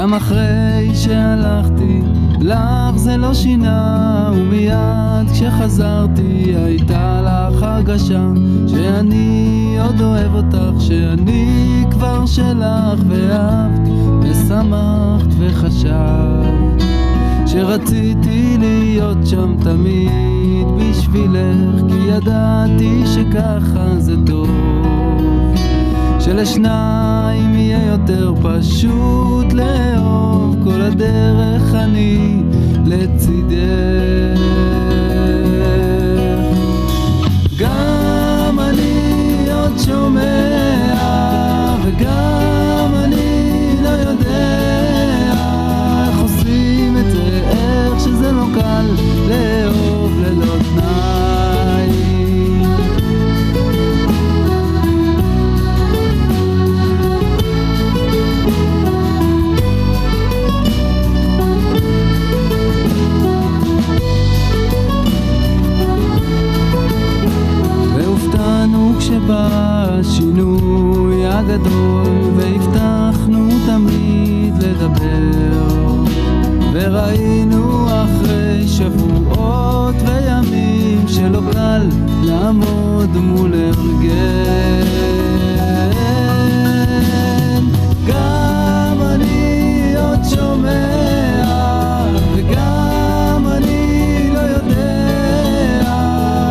גם אחרי שהלכתי לך זה לא שינה, ומיד כשחזרתי הייתה לך הרגשה שאני עוד אוהב אותך, שאני כבר שלך, ואהבת ושמחת וחשבת שרציתי להיות שם תמיד בשבילך, כי ידעתי שככה זה טוב, שלשניים יהיה יותר פשוט לאהוב, כל הדרך אני לצידך. גם אני עוד שומע וגם אני לא יודע איך עושים את זה, איך שזה לא קל לאהוב ללא תנאי. כשבא השינוי הגדול והבטחנו תמיד לדבר, וראינו אחרי שבועות וימים שלא קל לעמוד מול הרגל. גם אני עוד שומע וגם אני לא יודע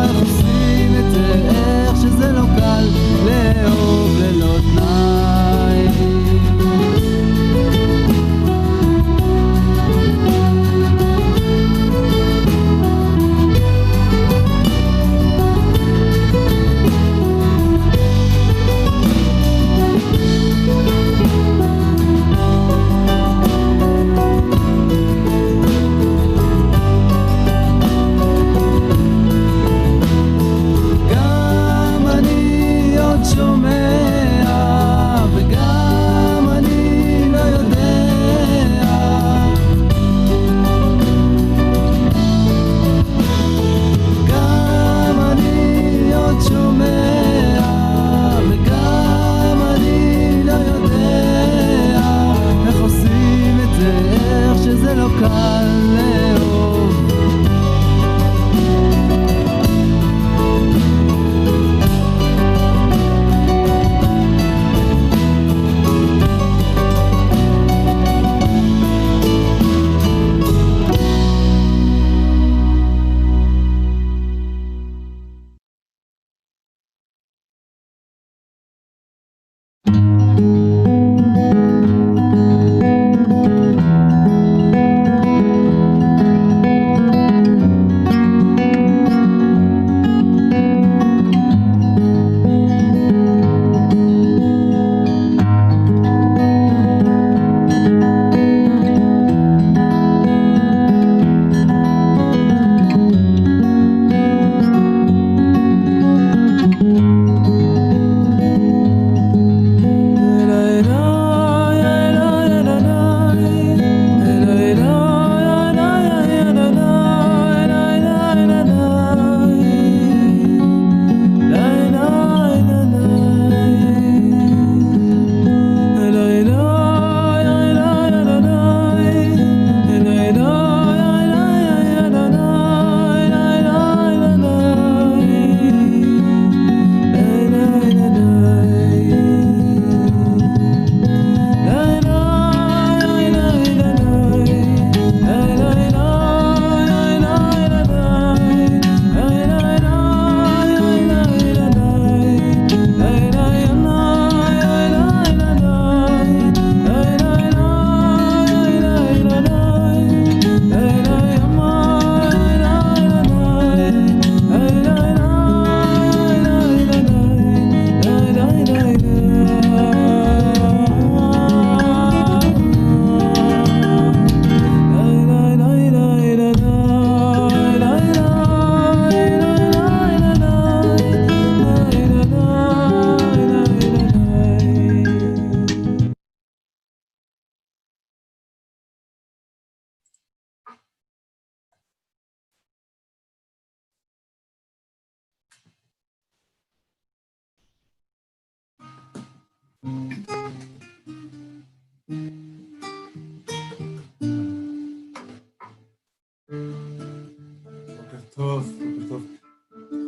איך עושים את זה, איך שזה לא קל לאהוב ללא תנאי.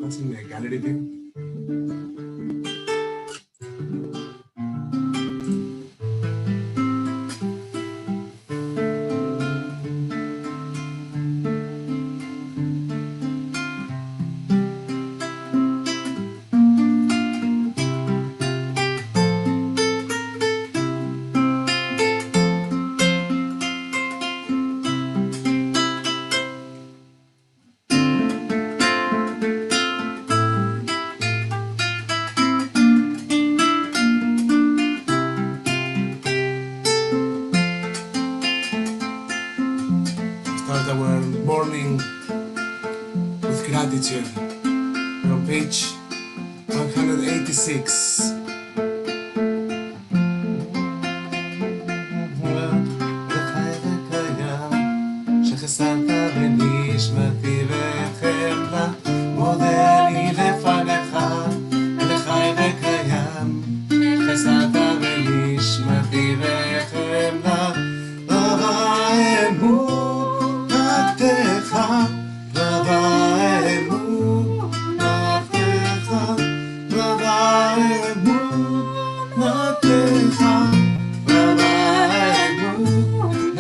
What's in the gallery view? Start our morning with gratitude. We're on page 186. שחסרת בנשמתי וחמלה, מודה לי לפניך, לחי וקיים. חסרת בנשמתי וחמלה, רבה אמונתך, רבה אמונתך, רבה אמונתך, רבה אמונתך.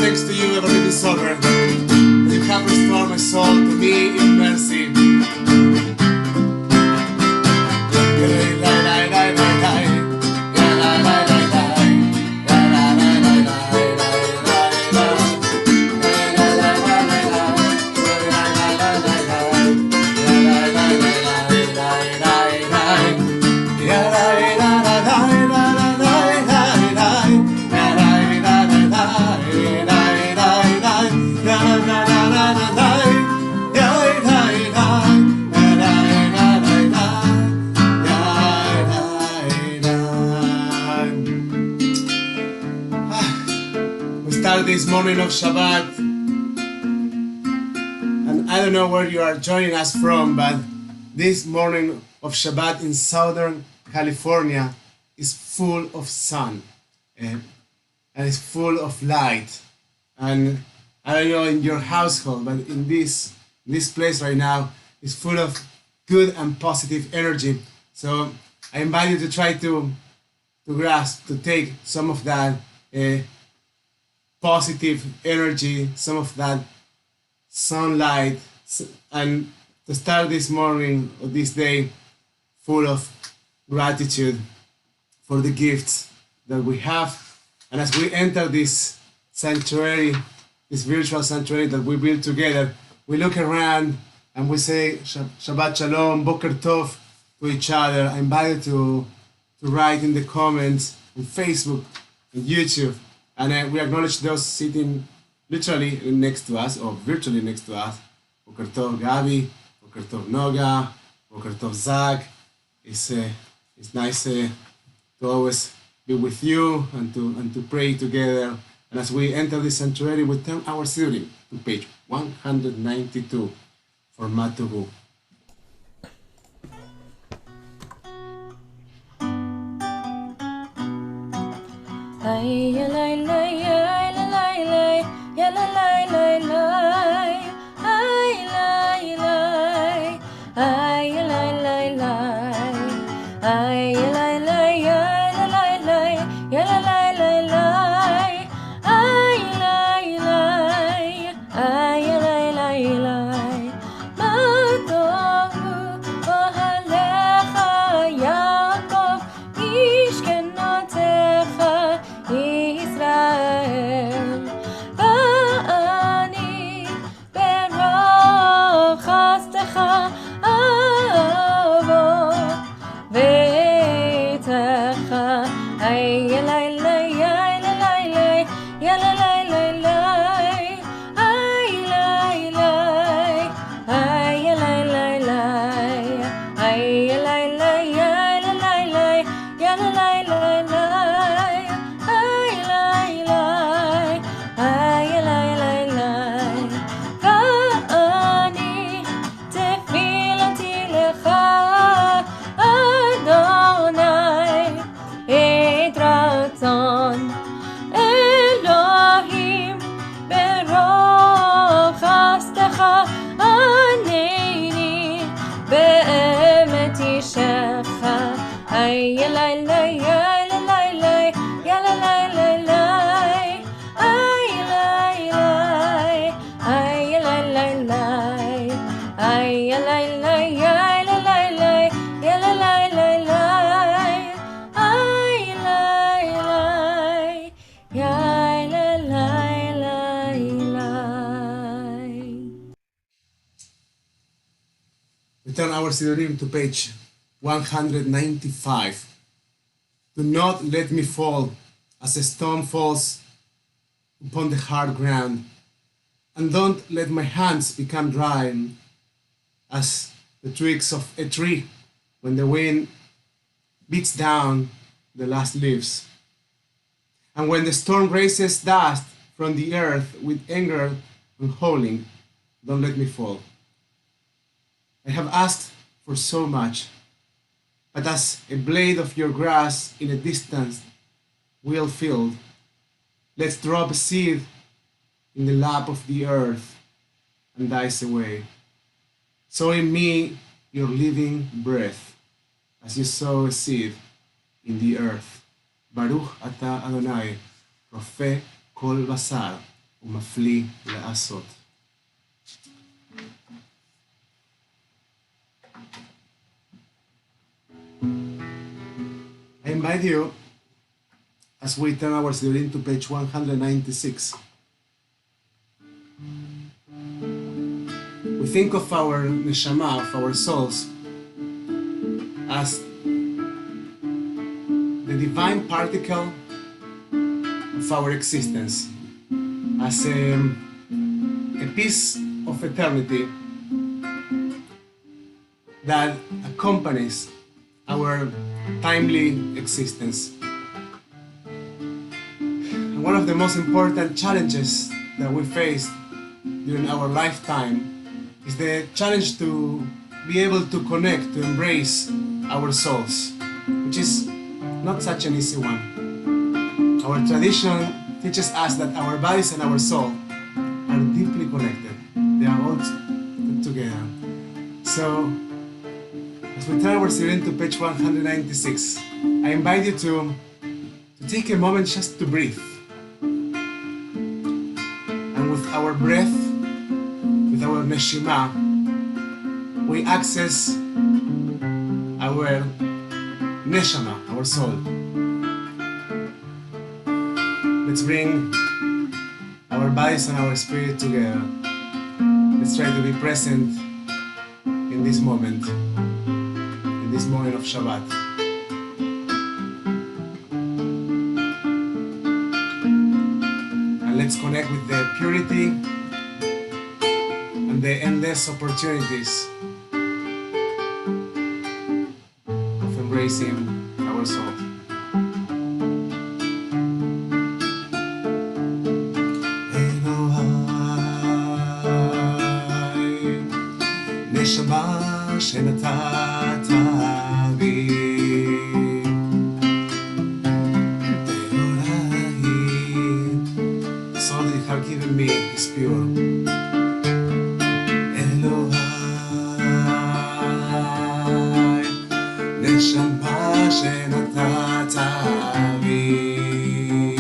Thanks to you, everybody, sovereign. You have restored my soul to me in mercy. We start this morning of Shabbat, and I don't know where you are joining us from, but this morning of Shabbat in Southern California is full of sun, and it's full of light. And I don't know in your household, but in this place right now is full of good and positive energy. So I invite you to try to grasp, to take some of that positive energy, some of that sunlight, and to start this morning or this day full of gratitude for the gifts that we have. And as we enter this sanctuary, this virtual sanctuary that we build together, we look around and we say Shabbat Shalom, Boker Tov to each other. I invite you to write in the comments on Facebook and YouTube. And we acknowledge those sitting literally next to us or virtually next to us. Boker Tov Gabi, Boker Tov Noga, Boker Tov Zach. It's nice to always be with you and to pray together. And as we enter this sanctuary, we turn our study to page 192 for Matubu. Israel We turn our Siddurim to page 195. Do not let me fall as a stone falls upon the hard ground, and don't let my hands become dry as the twigs of a tree when the wind beats down the last leaves. And when the storm raises dust from the earth with anger and howling, don't let me fall. I have asked for so much, but as a blade of your grass in a distant wheat field, let's drop a seed in the lap of the earth and dies away. Sow in me your living breath, as you sow a seed in the earth. Baruch ata Adonai, רופא כל בשר ומפליא לעשות. I invite you, as we turn our Siddurim to page 196, we think of our neshama, of our souls, as the divine particle of our existence, as a piece of eternity that accompanies our timely existence. And one of the most important challenges that we face during our lifetime is the challenge to be able to connect, to embrace our souls, which is not such an easy one. Our tradition teaches us that our bodies and our soul are deeply connected. They are all together. So, as we turn our Siddurim to page 196, I invite you to take a moment just to breathe. And with our breath, with our neshima, we access our neshama, our soul. Let's bring our bodies and our spirit together. Let's try to be present in this moment of Shabbat. And let's connect with the purity and the endless opportunities of embracing our soul. נשמה שנתת בי, the soul that you have given me is pure. אלוהי, נשמה שנתת בי,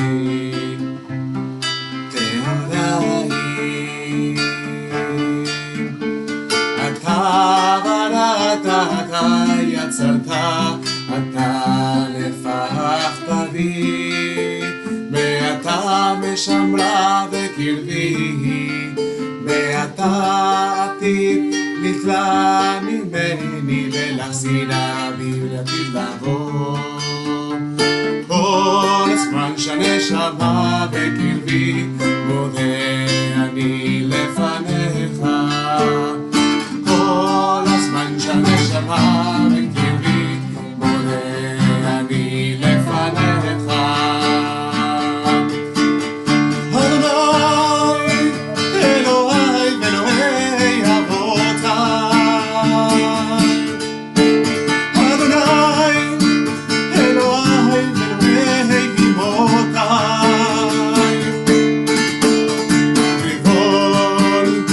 אתה יצרת, אתה נפחת בי, ואתה משמרה בקרבי, ואתה עתיד נתלה ממני, ולחזירה בי ולעתיד לבוא. כל הזמן שהנשמה בקרבי, מודה אני לפניך. הנשמה בקרבי, מודה אני לפניך. אדוני, אלוהי ואלוהי אבותיי. אדוני, אלוהי ואלוהי אמותיי. ריבון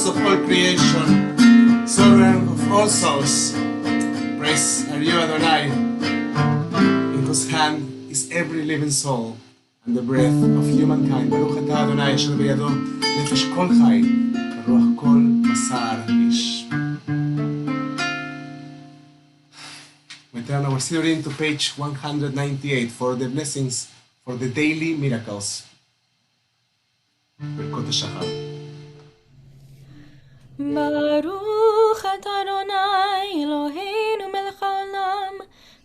source of all creation, sovereign of all souls. Praise are you, Adonai, in whose hand is every living soul and the breath of humankind. ברוך אתה אדוני אשר בידו נפש כל חי ורוח כל בשר איש. We turn our study to page 198 for the blessings for the daily miracles. ברכות השחר. Baruch atah Adonai Eloheinu melech haolam,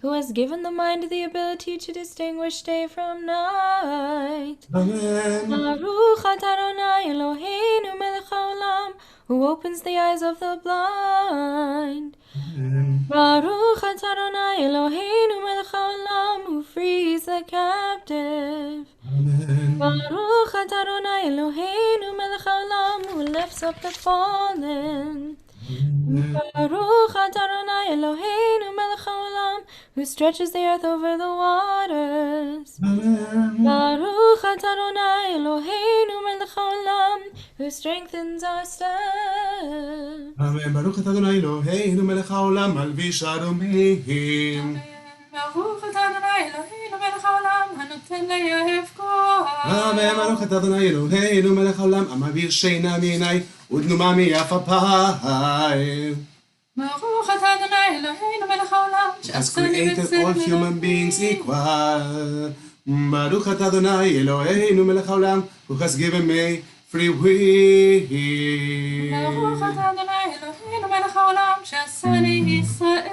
who has given the mind the ability to distinguish day from night. Amen. Baruch atah Adonai Eloheinu melech haolam, who opens the eyes of the blind. Amen. Baruch atah Adonai Eloheinu melech haolam, who frees the captive. Amen. Baruch atah Adonai Eloheinu melech haolam, who lifts up the fallen. Baruch atah Adonai Eloheinu melech haolam, who stretches the earth over the waters. Amen. Baruch atah Adonai Eloheinu melech haolam, who strengthens our steps. Amen. ברוך אתה אדוני אלוהינו מלך העולם מלביש אדומים. ברוך אתה אדוני אלוהינו מלך העולם הנותן ליהב כוח. אמן. ברוך אתה אדוני אלוהינו מלך העולם המעביר שינה מעיניי ודמומה מעפעפיי. ברוך אתה אדוני אלוהינו מלך העולם Has created all human beings equal. ברוך אתה אדוני אלוהינו מלך העולם who has given me free will. ברוך אתה אדוני אלוהינו מלך העולם שעשני ישראל.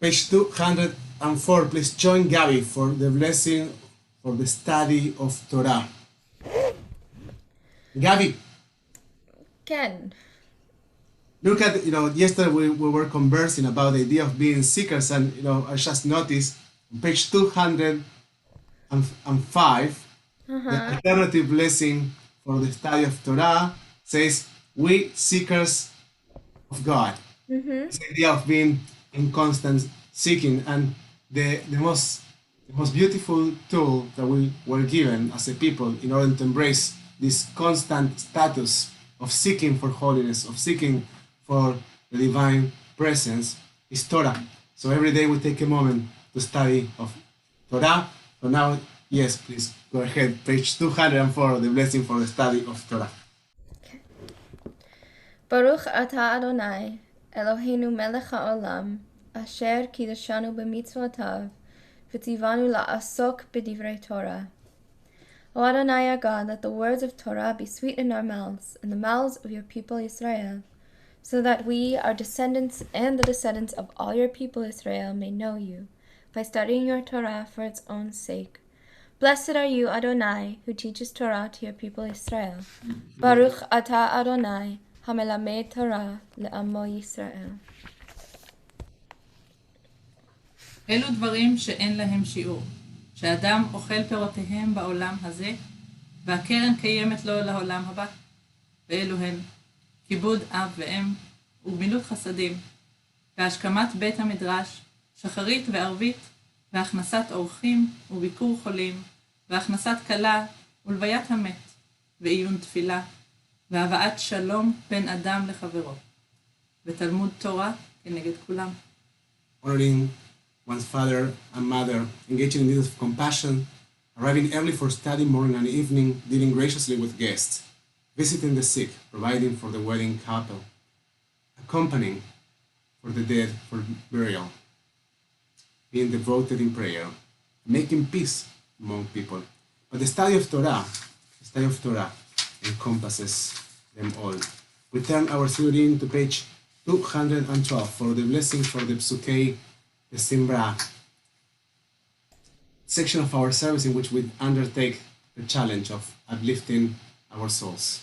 Page 204, please join Gabby for the blessing for the study of Torah. Gabby, Ken. look at, yesterday we were conversing about the idea of being seekers, and, I just noticed on page 205, the alternative blessing for the study of Torah says, we seekers of God. It's the idea of being in constant seeking, and the most beautiful tool that we were given as a people in order to embrace this constant status of seeking for holiness, of seeking for the divine presence is Torah. So every day we take a moment to study of Torah. So now, yes, please go ahead, page 204, the blessing for the study of Torah. Baruch atah Adonai Eloheinu melech haolam, asher kiddushanu b'mitzvotav, v'tzivanu la'asok b'divrei Torah. O Adonai our God, let the words of Torah be sweet in our mouths, and the mouths of your people Israel, so that we, our descendants, and the descendants of all your people Israel may know you, by studying your Torah for its own sake. Blessed are you, Adonai, who teaches Torah to your people Israel. Baruch atah Adonai, hamelamed Torah le'amo Yisrael. אלו דברים שאין להם שיעור, שאדם אוכל פירותיהם בעולם הזה, והקרן קיימת לו לעולם הבא. ואלו הן כיבוד אב ואם, וגמילות חסדים, והשכמת בית המדרש, שחרית וערבית, והכנסת אורחים וביקור חולים, והכנסת כלה ולוויית המת, ועיון תפילה, והבאת שלום בין אדם לחברו, ותלמוד תורה כנגד כולם. Honoring one's father and mother, engaging in deeds of compassion, arriving early for study morning and evening, dealing graciously with guests, visiting the sick, providing for the wedding couple, accompanying for the dead for burial. being devoted in prayer, making peace among people. But the study of Torah encompasses them all. We turn our study to page 212 for the blessing for the Psukei, the Simbra section of our service in which we undertake the challenge of uplifting our souls.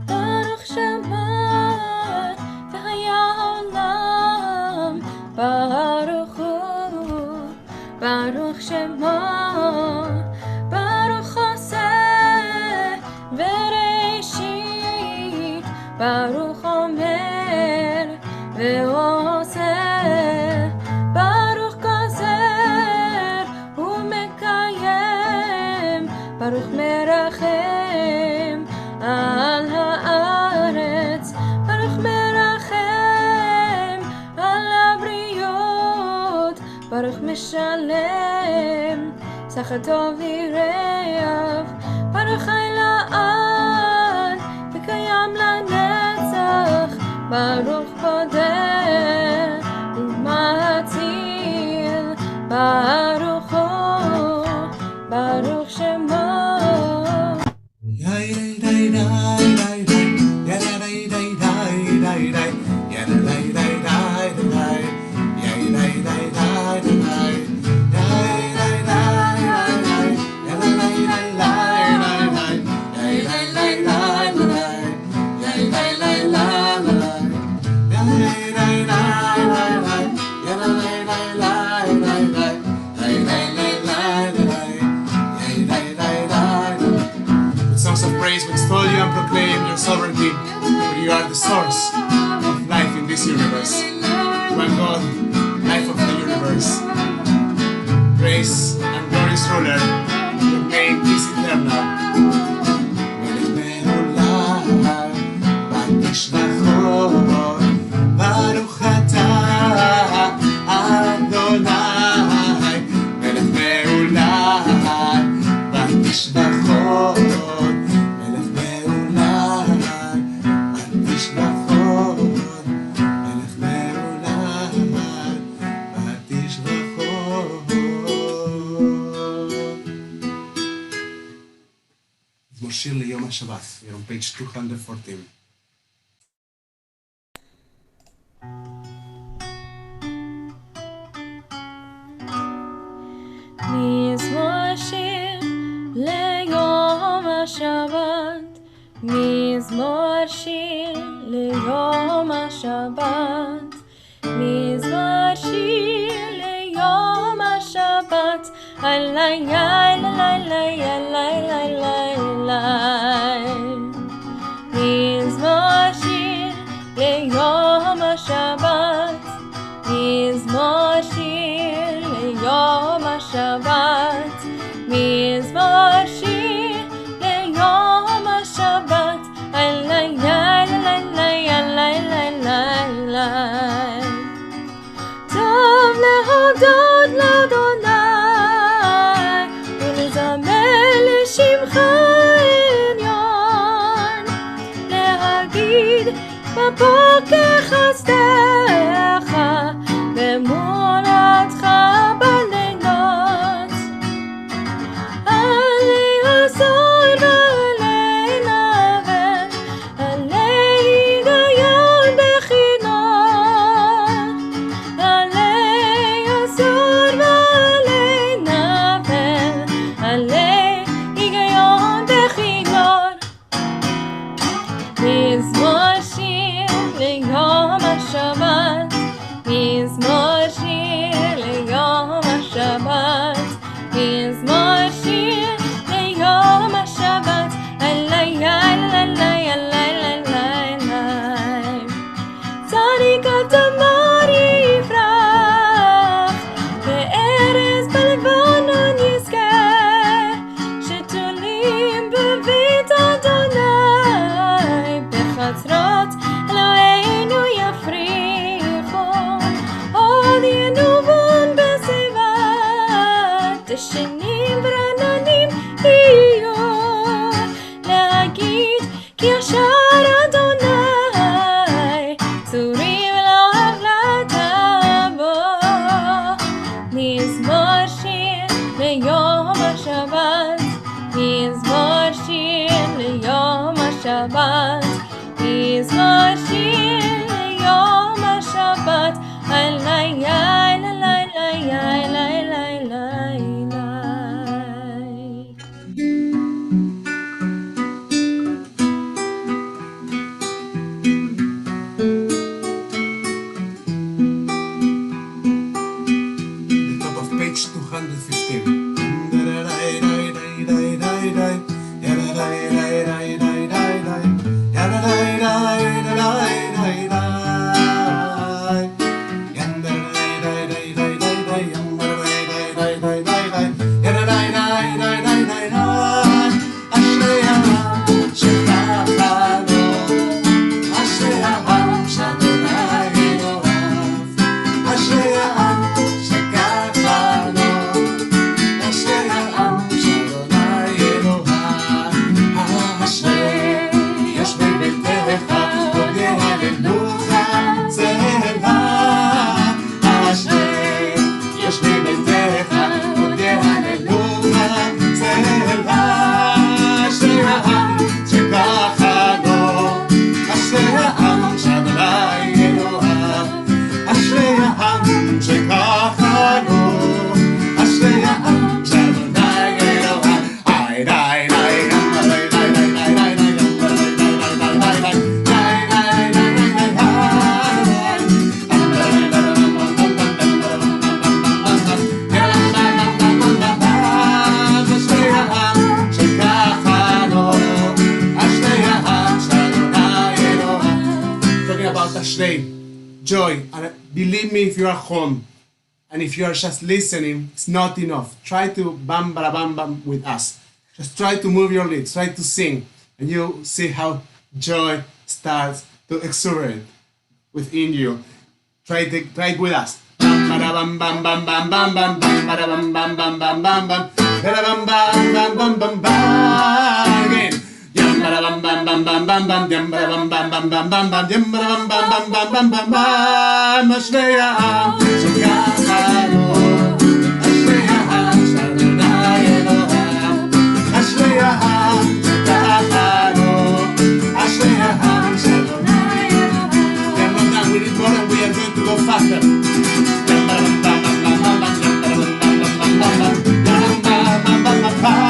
Baruch Shabbat v'haya olam, Baruch Hu, Baruch Shema, Baruch Choseh v'Reishit, Baruch Omer v'Oseh, Baruch Gozer u'Mekayem, Baruch Merachem על הארץ, ברוך מרחם על הבריות, ברוך משלם, שכר טוב וירב, ברוך חי לעד וקיים לנצח, ברוך פודה ומציל, ברוך הוא, ברוך שמו. Praise, we extol you and proclaim your sovereignty, for you are the source of life in this universe. One God, life of the universe. Grace and glorious ruler, your name is eternal. Baruch atah Adonai, melech me'ulai, ותשבחות. שיר ליום השבת, we're on page 214. מזמור שיר ליום השבת, מזמור שיר ליום השבת, מזמור שיר ליום השבת, אליי מזמור שיר ליום השבת, מזמור שיר ליום השבת, מזמור שיר ליום השבת, אליי טוב להודות לאדוני ולזמר לשמך עליון, להגיד בבוקר חסדך ומולדתך בלילות, עלי עזור ועלי נבל, עלי היגיון בחינוך, עלי עזור ועלי נבל, עלי היגיון בחינוך. מזמור שיר ליום השבת, מזמור שיר ליום השבת, מזמור שיר ליום השבת, אליי צדיק התמר יפרח, וארז בלבנון יזכה, שתולים בבית אדוני, בחצרות אלוהינו יפריחו, עוד ינובון בשיבה, דשנים ורעננים יהיו, להגיד כי ישר אדוני השבת, מזמור שיר ליום השבת, לילה לילה לילה לילה לילה. The top of page 215. Joy, and believe me, if you are home and if you are just listening, it's not enough. Try to bam bam bam bam with us. Just try to move your lips, try to sing, and you'll see how joy starts to exuberate within you. Try it with us. Bam bam bam bam bam bam bam bam bam bam bam bam bam bam bam bam bam bam bam again. Bam bam bam bam bam bam bam bam bam bam bam bam bam bam bam bam bam bam bam bam. אשרי העם שככה לו, אשרי העם שאדוני אלוהיו, אשרי העם שככה לו, אשרי העם שאדוני אלוהיו. We are not done, we need more and we are going to go faster. Bam bam bam bam bam bam bam bam bam bam bam bam bam bam.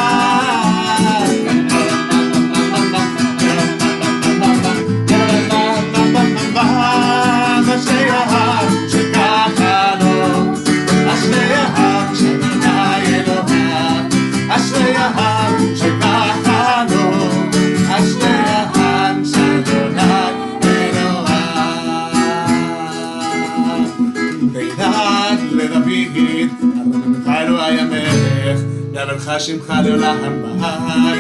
לך שמך לעולם ועד.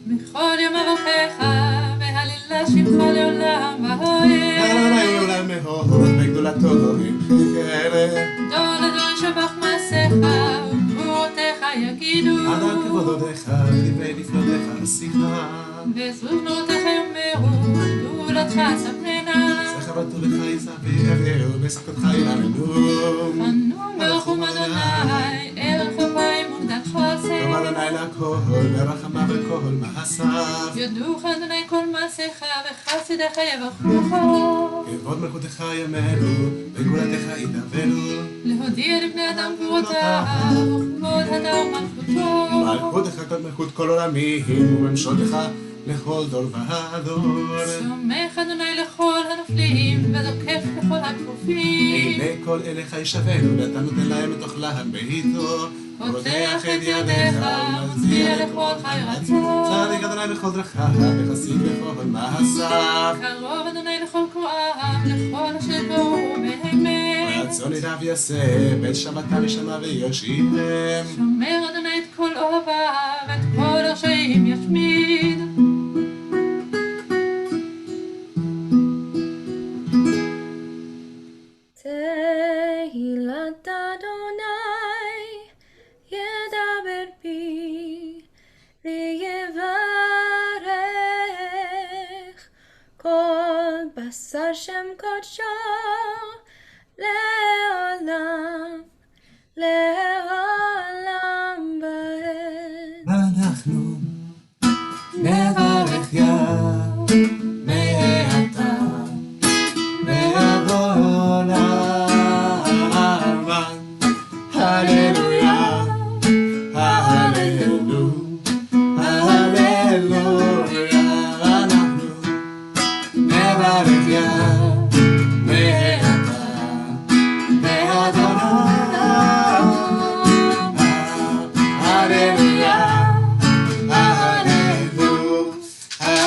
בכל יום אברכך והלילה שמך לעולם ועד. אדוני עולם מאוד בגדולתו יחקר. דור לדור שבח מעשיך וגבורותיך יגידו. עד כבודותיך דברי נפלאותיך שיחה. וזבנותיך יאמרו גדולתך ספרנה. שכר בטובך יספר ובשפתך ילמדו. חנו ברחום אדוני אל חופיים וגדל חסד. טוב אדוני לכל ורחמה בכל מעשיו. יודוך אדוני כל מעשיך וחסידיך יברכוך. כבוד מלכותך יאמרו וגאולתך ידברו. להודיע לבני אדם גבורותיו וכבוד הדר מלכותו. מלכותך כל מלכות כל עולמים וממשלתך לכל דור ודור. סומך אדוני לכל הנופלים וזוקף לכל הכפופים. עיני כל אליך ישבנו ואתה נותן להם את אוכלם בעיתו. פותח את ידיך ומצביע לכל חי רצון. צדיק אדוני בכל דרכיו וחסיד בכל מעשיו. קרוב אדוני לכל קרואיו לכל אשר קראו באמת. רצון ידע ויעשה ואת שבתם ישמע ויושיעם. שומר אדוני את כל אוהביו ואת כל הרשעים ישמיד. תהילת אדוני ידבר בי ויברך כל בשר שם קודשו לעולם לעולם ועד. אנחנו נברך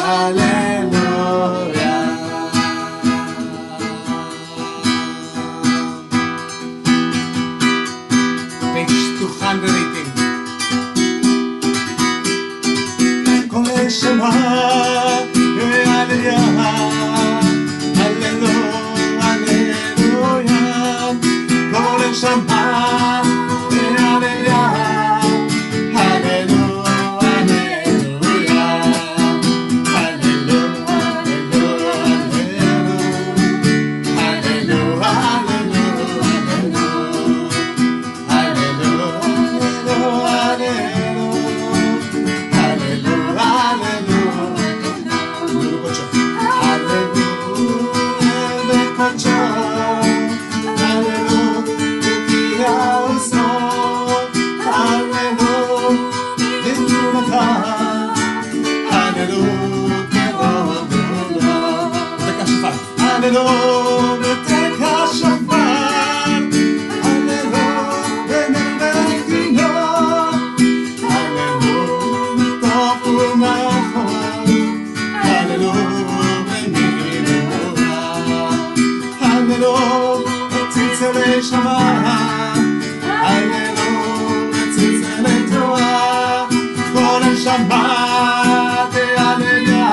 Page 218. Kol Shema, Hallelujah, Hallelujah, Hallelujah. Kol Shema, Hallelujah, Hallelujah, Hallelujah, take a Shabbat. Hallelujah, benedictino. Hallelujah, tofu machon. Hallelujah, benedictino. Hallelujah, tzitzilei Shabbat. Hallelujah, tzitzilei Torah. Kol Shabbat, Hallelujah.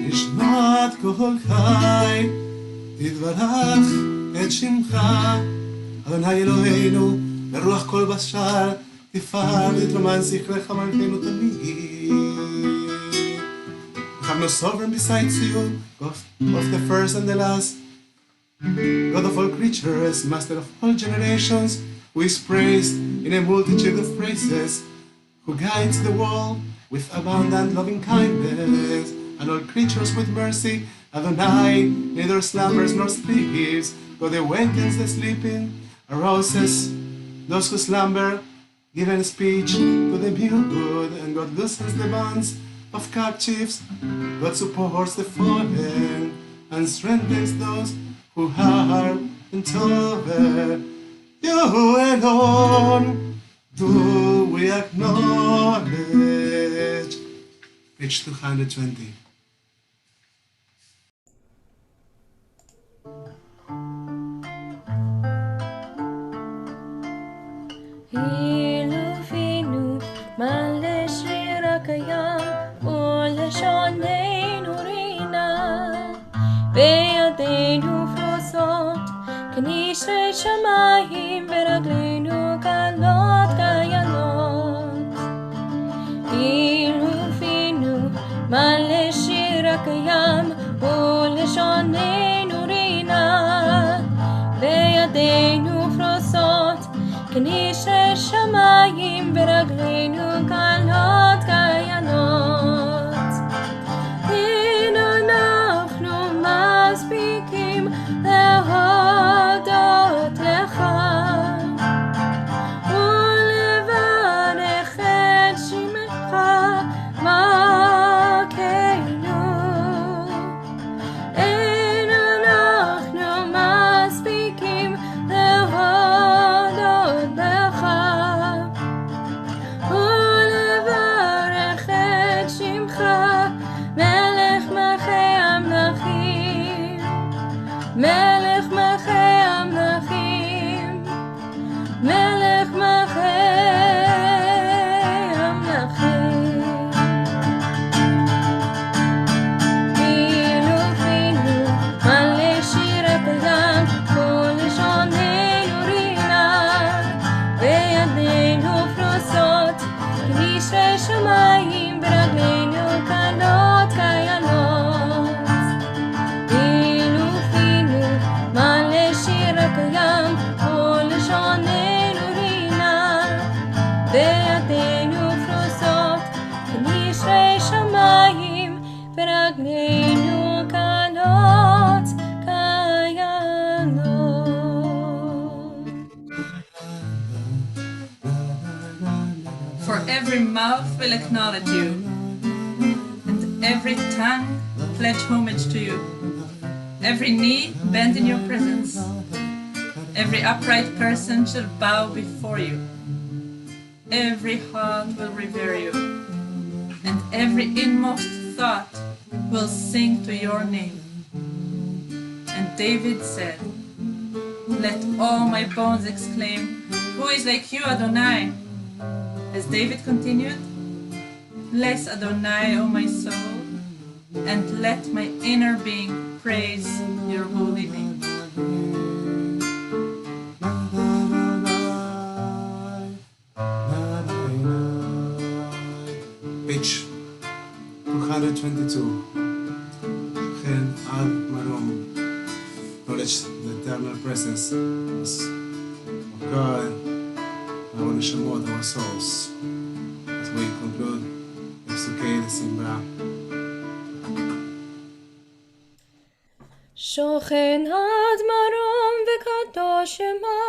נשמת כל חי, תתברך את שמך, אדוני אלוהינו, ברוח כל בשר, תפאר ותרומן זכרך מלכנו תמיד. We have no sovereign besides you, God of the first and the last, God of all creatures, Master of all generations, who is praised in a multitude of praises, who guides the world with abundant loving kindness, and all creatures with mercy. Adonai neither slumbers nor sleeps. God awakens the sleeping, arouses those who slumber, giving speech to the mute, and God loosens the bonds of captives. God supports the fallen and strengthens those who are in trouble. You alone do we acknowledge. Page 220. Hilufinu male shira kayam uleshonenu rina beyadeinu frosot knishe shamayim veraglenu kalot kayanot. Hilufinu male shira kayam uleshonenu rina beyadeinu frosot כנישי שמיים ורגלינו קלות קיינות. הנה אנחנו מספיקים להודות לך ולברך את שמך מלכנו. אין אנחנו מספיקים להודות לך every mouth will acknowledge you, and every tongue pledge homage to you. Every knee bend in your presence. Every upright person shall bow before you. Every heart will revere you, and every inmost thought will sing to your name. And David said, let all my bones exclaim, who is like you, Adonai? As David continued, bless Adonai, O my soul, and let my inner being praise your holy name. Page 222. Chen ad marom. Knowledge the eternal presence of God, our neshamot, our souls. As we conclude Pesukei the Simra. שוכן עד מרום וקדוש שמה,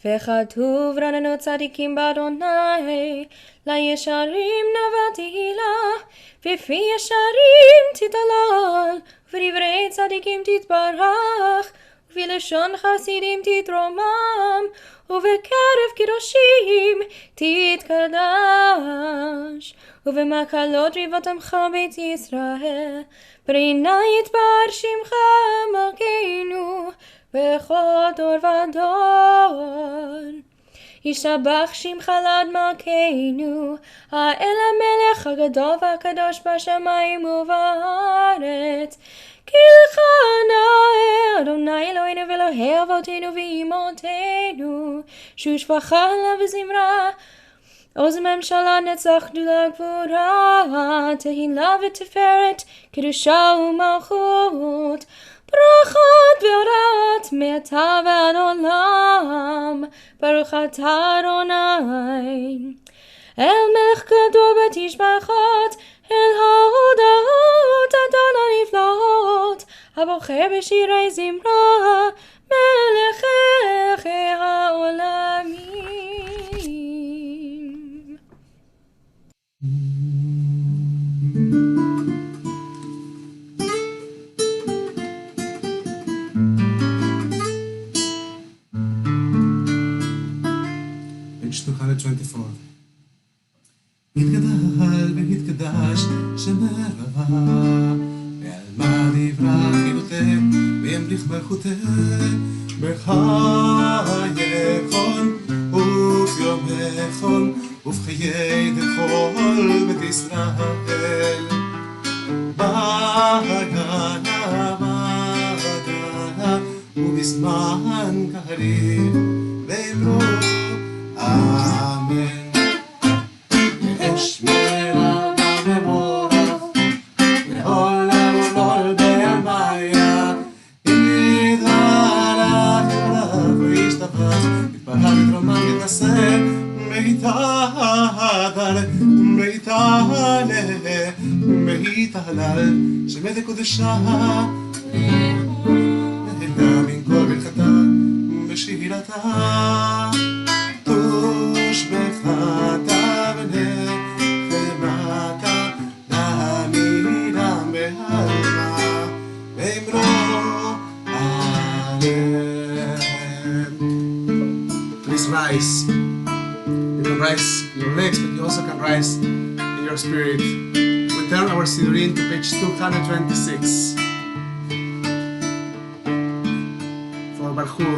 וכתוב רננו צדיקים באדוני, לישרים נבע תהילה, בפי ישרים תתהלל, ובדברי צדיקים תתברך, ובלשון חסידים תתרומם, ובקרב קדושים תתקדש, ובמקלות ריבות עמך בית ישראל, ברינה יתבר שמך מלכנו, בכל דור ודור. ישתבח שמך לעד מלכנו, האל המלך הגדול והקדוש בשמיים ובארץ. כי לך נאה אדוני אלוהינו ואלוהי אבותינו ואמותינו, שושבחה לה וזמרה, עוז ממשלה נצח גדולה גבורה, תהילה ותפארת, קדושה ומלכות, ברכות והודות מעתה ועד עולם, ברוך אתה אדוני. אל מלך גדול בתשבחות, אל ההודעות אדון הנפלאות, הבוחר בשירי זמרה, מלכי העולמים. Page 224. יתגדל ויתקדש שמרבה, ועל מה דברה חילותה, וימליך מלכותה, בחייכון וביומכון, ובחיי דכל בית ישראל. בהגנה ובזמן קריב, ואמרו אמן. אשמרה ומבורך, לעולם ולעולם בעלמיה, יתהלך יתברך וישתבח, יתפרע ויתרומם יתנשא, בהתהלל, שמי קודשה, נהנה מן כל ברכתה, בשירתה, תושבחתה ונחמתה, להעמידם בעלמה, ואמרו אמן. Please rise. You can rise your legs, but you also can rise in your spirit. We turn our Sidurim to page 226 for Barhu,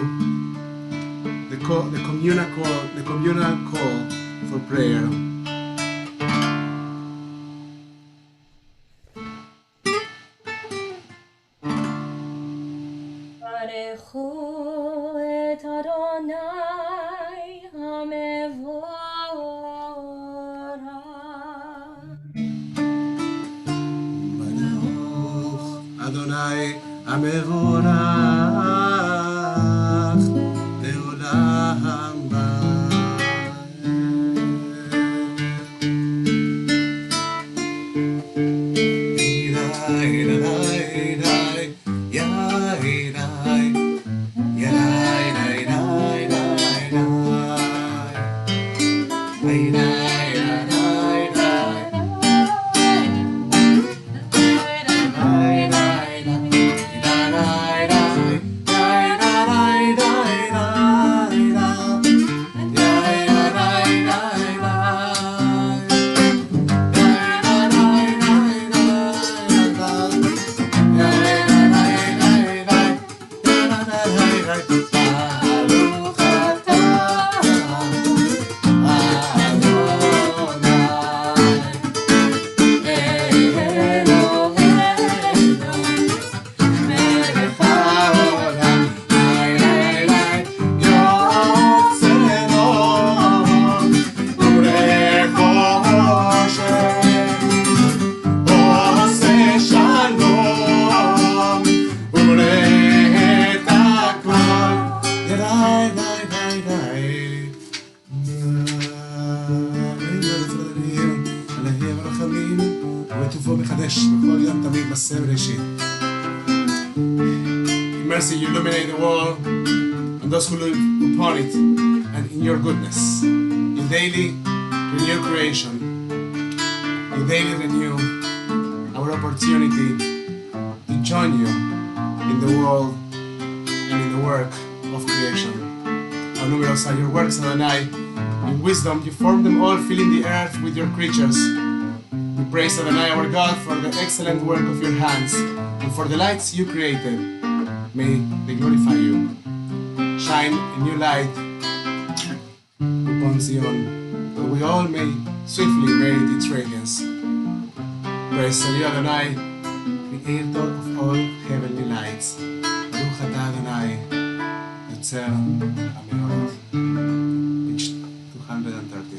the communal call for prayer. ברכו את אדוני המבורך. Adonai המבורך לעולם bye. In mercy you illuminate the world and those who live upon it, and in your goodness you daily renew creation. You daily renew our opportunity to join you in the world and in the work of creation. How numerous are your works, Adonai. In wisdom you formed them all, filling the earth with your creatures. We praise Adonai our God for the excellent work of your hands and for the lights you created. May they glorify you. Shine a new light upon Zion, that we all may swiftly merit its radiance. Praise you, Adonai, creator of all heavenly lights. Baruch atah Adonai, Yotzer HaMeorot. Page 230.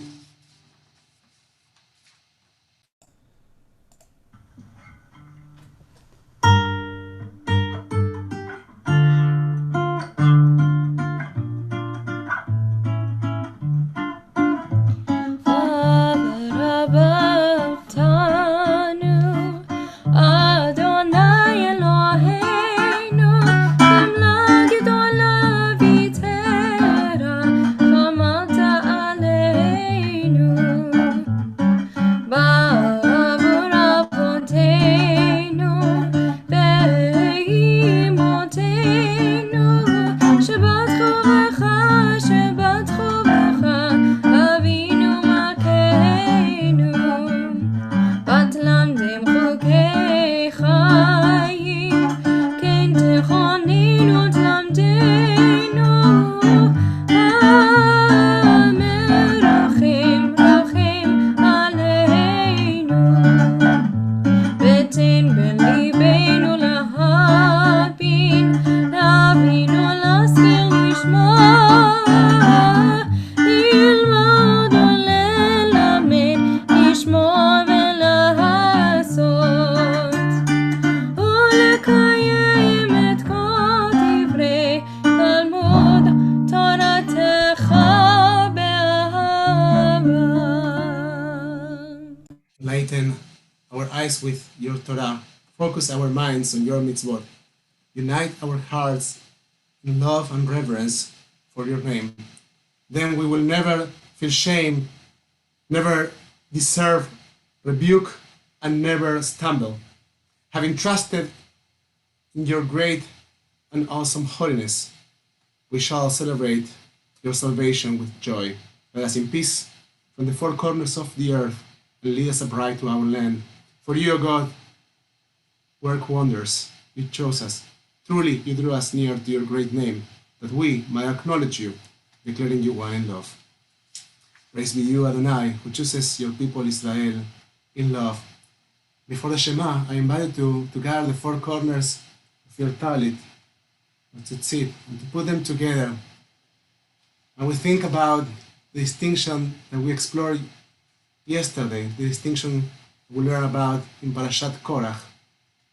Lighten our eyes with your Torah. Focus our minds on your mitzvot. Unite our hearts in love and reverence for your name. Then we will never feel shame, never deserve rebuke, and never stumble. Having trusted in your great and awesome holiness, we shall celebrate your salvation with joy. Let us in peace from the four corners of the earth and lead us upright to our land. For you, O God, work wonders. You chose us. Truly, you drew us near to your great name, that we might acknowledge you, declaring you one in love. Praise be you, Adonai, who chooses your people Israel in love. Before the Shema, I invite you to gather the four corners of your talit, or tzitzit, and to put them together. And we think about the distinction that we explored yesterday, the distinction we learned about in Parashat Korach,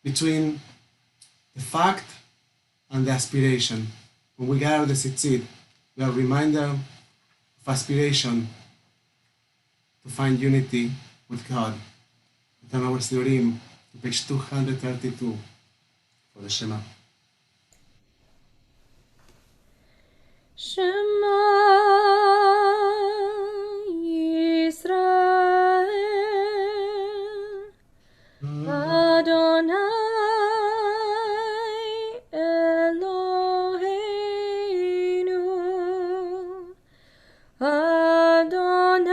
between the fact and the aspiration. When we gather the tzitzit, we are a reminder of aspiration to find unity with God. Turn our Sidurim to page 232 for the Shema. Shema Yisrael Adonai Eloheinu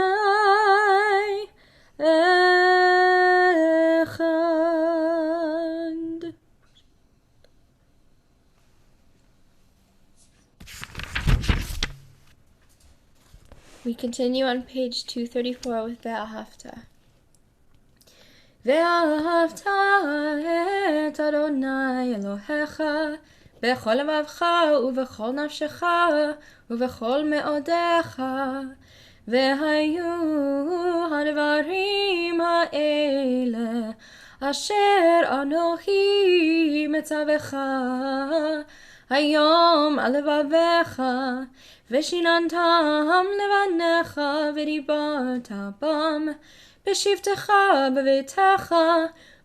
Adonai Echad. We continue on page 234 with Ve'ahavta. Ve'ahavta et Adonai Elohecha bechol levavcha ubechol nafshecha ubechol me'odecha ve'hayu hadvarim ha'ele asher anochi metzavecha hayom al levavecha ושיננתם לבניך ודיברת בם בשבתך בביתך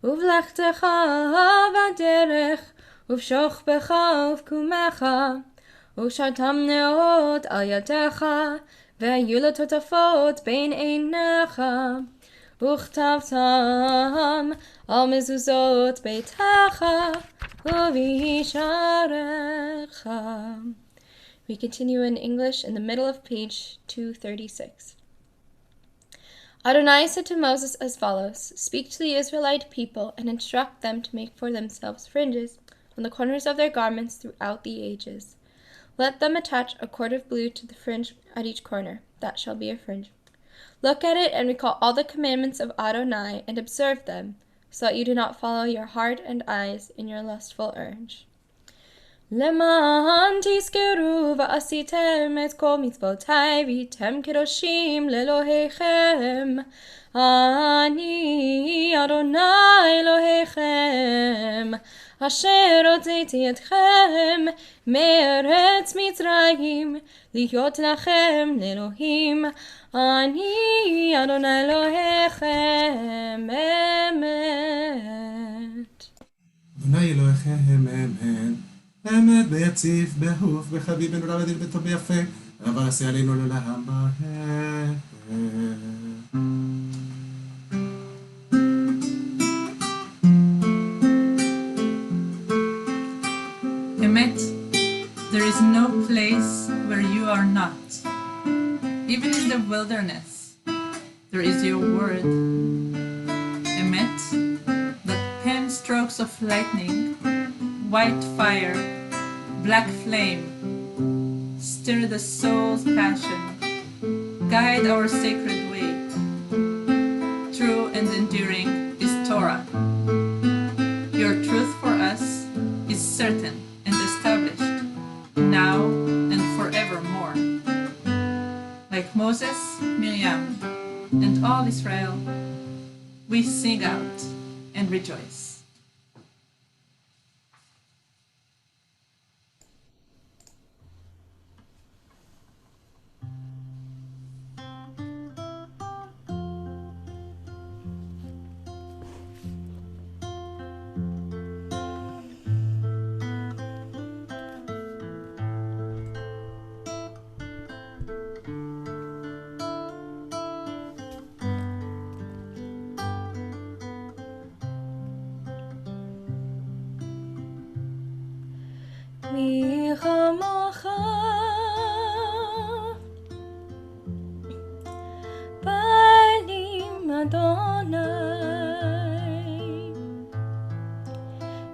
ובלכתך בדרך ובשוך בך ובקומך, ושרתם נאות על ידיך, והיו לטוטפות בין עיניך, וכתבתם על מזוזות ביתך ובישעריך. We continue in English in the middle of page 236. Adonai said to Moses as follows, "Speak to the Israelite people and instruct them to make for themselves fringes on the corners of their garments throughout the ages. Let them attach a cord of blue to the fringe at each corner. That shall be a fringe. Look at it and recall all the commandments of Adonai and observe them, so that you do not follow your heart and eyes in your lustful urge. למען תזכרו ועשיתם את כל מצוותיי והייתם קדושים לאלוהיכם. אני אדוני אלוהיכם, אשר הוצאתי אתכם מארץ מצרים, להיות לכם לאלוהים. אני אדוני אלוהיכם אמת." אדוני אלוהיכם אמת, אמת ויציב, באהוב, בחביב, בנורא, בדין, בטוב, ביפה, אבל עשה עלינו לעולם מהר. Emet, there is no place where you are not. Even in the wilderness, there is your word. Emet, the pen strokes of lightning, white fire, black flame, stir the soul's passion, guide our sacred way. True and enduring is Torah. Your truth for us is certain and established, now and forevermore. Like Moses, Miriam, and all Israel, we sing out and rejoice. מי כמוך בעלים אדוני,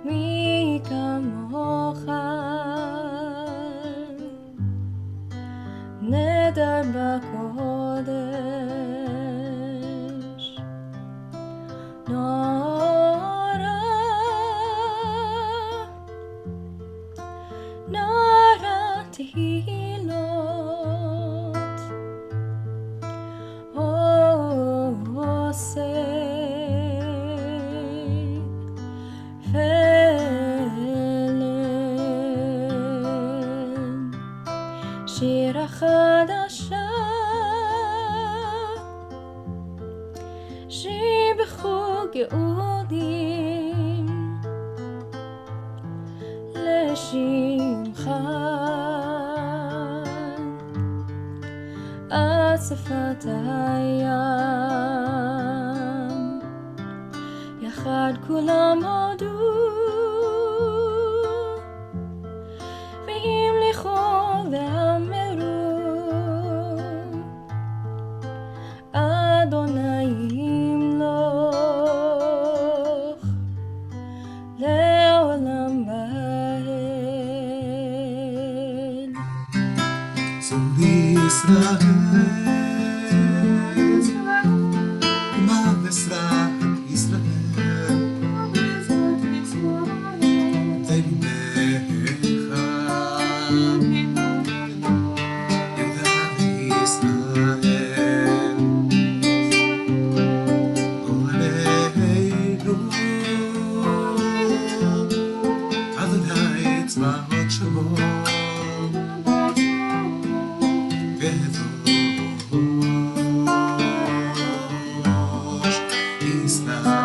מי כמוך נדר בקודש, נורא תהילות עושה פלן, שירה חדשה שיבחו גאולים לשמך. אספת הים יחד כולם הודו והמליכו ואמרו אדוני ימלוך לעולם ועד. צור ישראל, מה וסרח ישראל, תלמך יהודה וישראל, גואלנו אדוני צבאות שמו ישראל,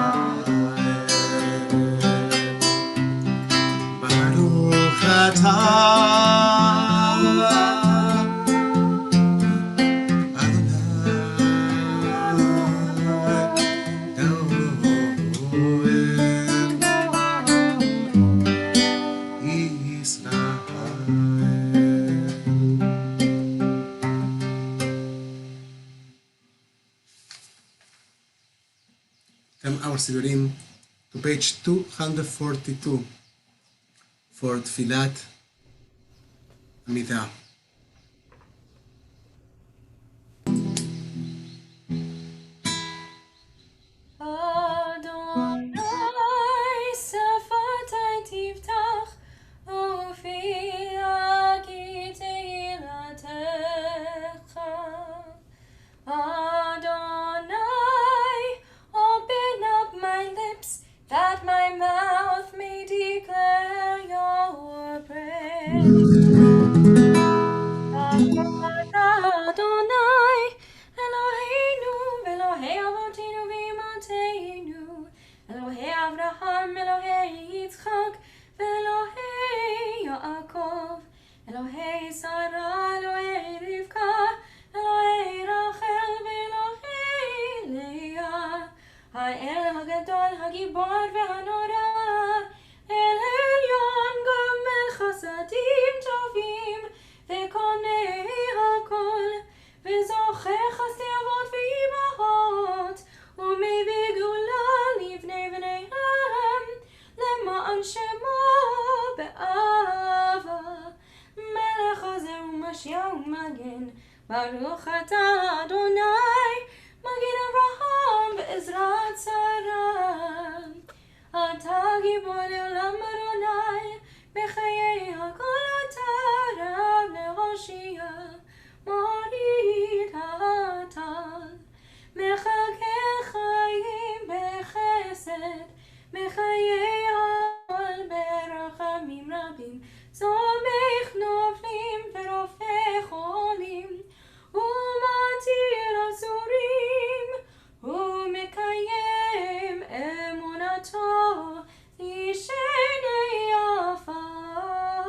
our sidurim to page 242 for Tfilat Amidah. Baruch atah Adonai, Magid Avraham be'ezrat Sarah. Atah gibor le'olam Adonai, b'chayei hakol atah Rav le'Hoshia, Morid ha'atal. Mechakeh chayim b'chesed, b'chayei ha'ol berachamim rabim, Somech noflim v'rofech olim, Umatir azurim, Umekayem emunato, Lishenei afar,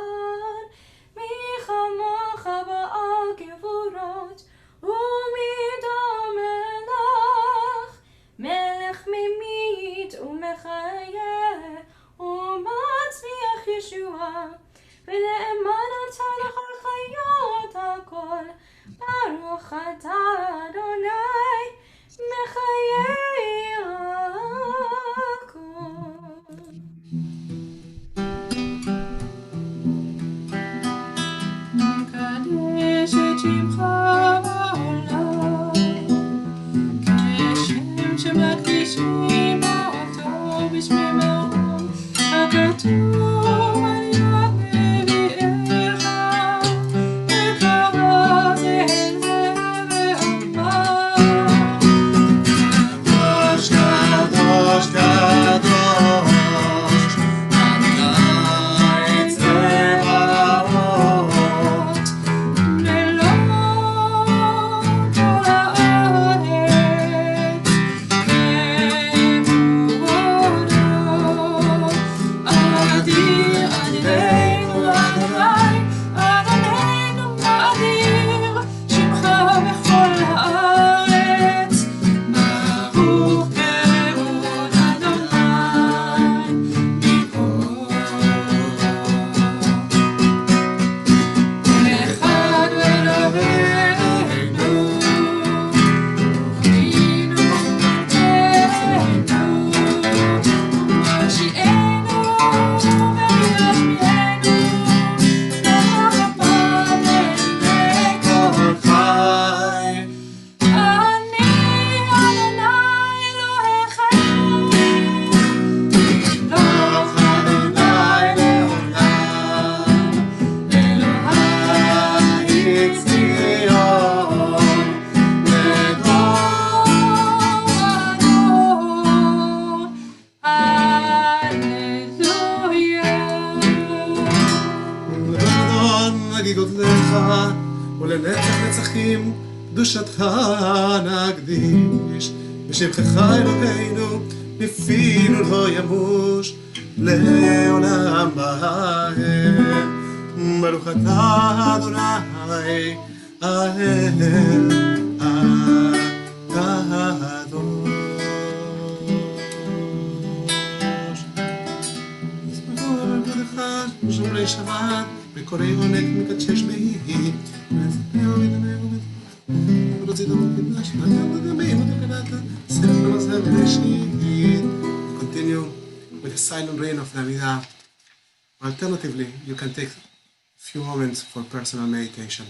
Michamocha ba'al gevurot, Umidam elach, Melech mimit umechayeh, Umatzliach Yeshua, ולאמן אתה לכל חיות הכל, ברוך אתה אדוני, מחיי הכל. מקדש את שמך בעולם, כשם שמקדישים אותו בשמי מרום, הכתוב על יד נביאיך, וקרא זה אל זה ואמר, קדוש, קדוש, קדוש, אדוני צבאות, מלוא כל הארץ, כבודו, אדיר אדירנו אדוני, אדוננו אדיר, שמך בכל הארץ, ברוך כבוד אדוני מכל. אחד אלוהינו, אלוהינו מלכנו, מושיענו וישמיענו, נח הפעם לעיני כל חי. אני אדוני אלוהיכם, לך אדוני לעולם, אלוהי ציון, לדור. הללויה. ולאדון נגידות לך, ולנצח נצחים קדושתך נקדיש, בשמך אלוהינו מפינו לא ימוש, לעולם בהם. ברוך אתה אדוני האל הקדוש. ישמחו לכבודך שומרי שבת וקוראי עונג מקדשי שמי ונזכרו ודמרו ורוצית המקדש ונדמים ותקדת ספר מזהר בראשית. Continue with the silent rain of Navidad. Alternatively, you can take a few moments for personal meditation.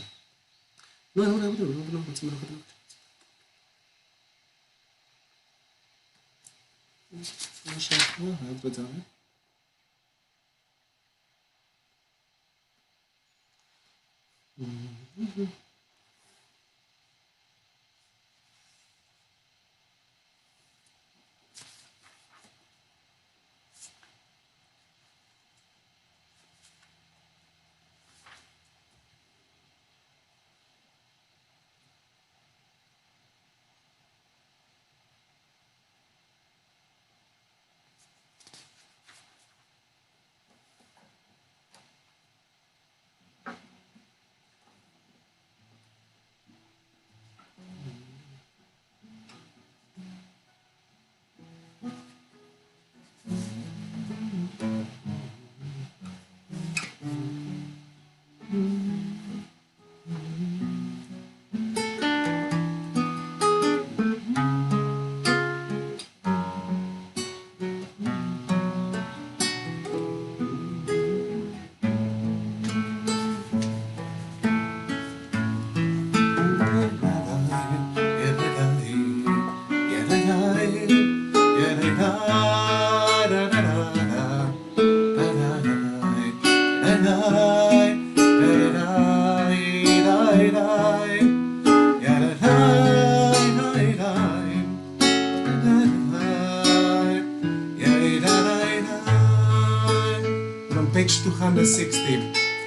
Page 260,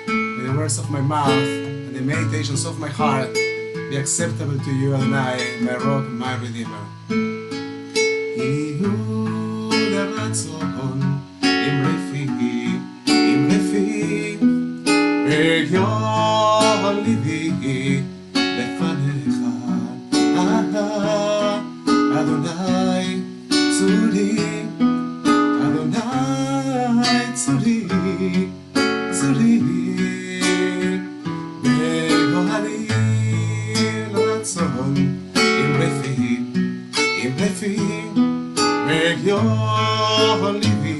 may the words of my mouth and the meditations of my heart be acceptable to you, Adonai, my rock and my redeemer. Yehuda ratzon im refi ve'yon livi lefanecha Adonai tzuri Adonai tzuri tzuri ve'yohali ratzon im refi ve'yon livi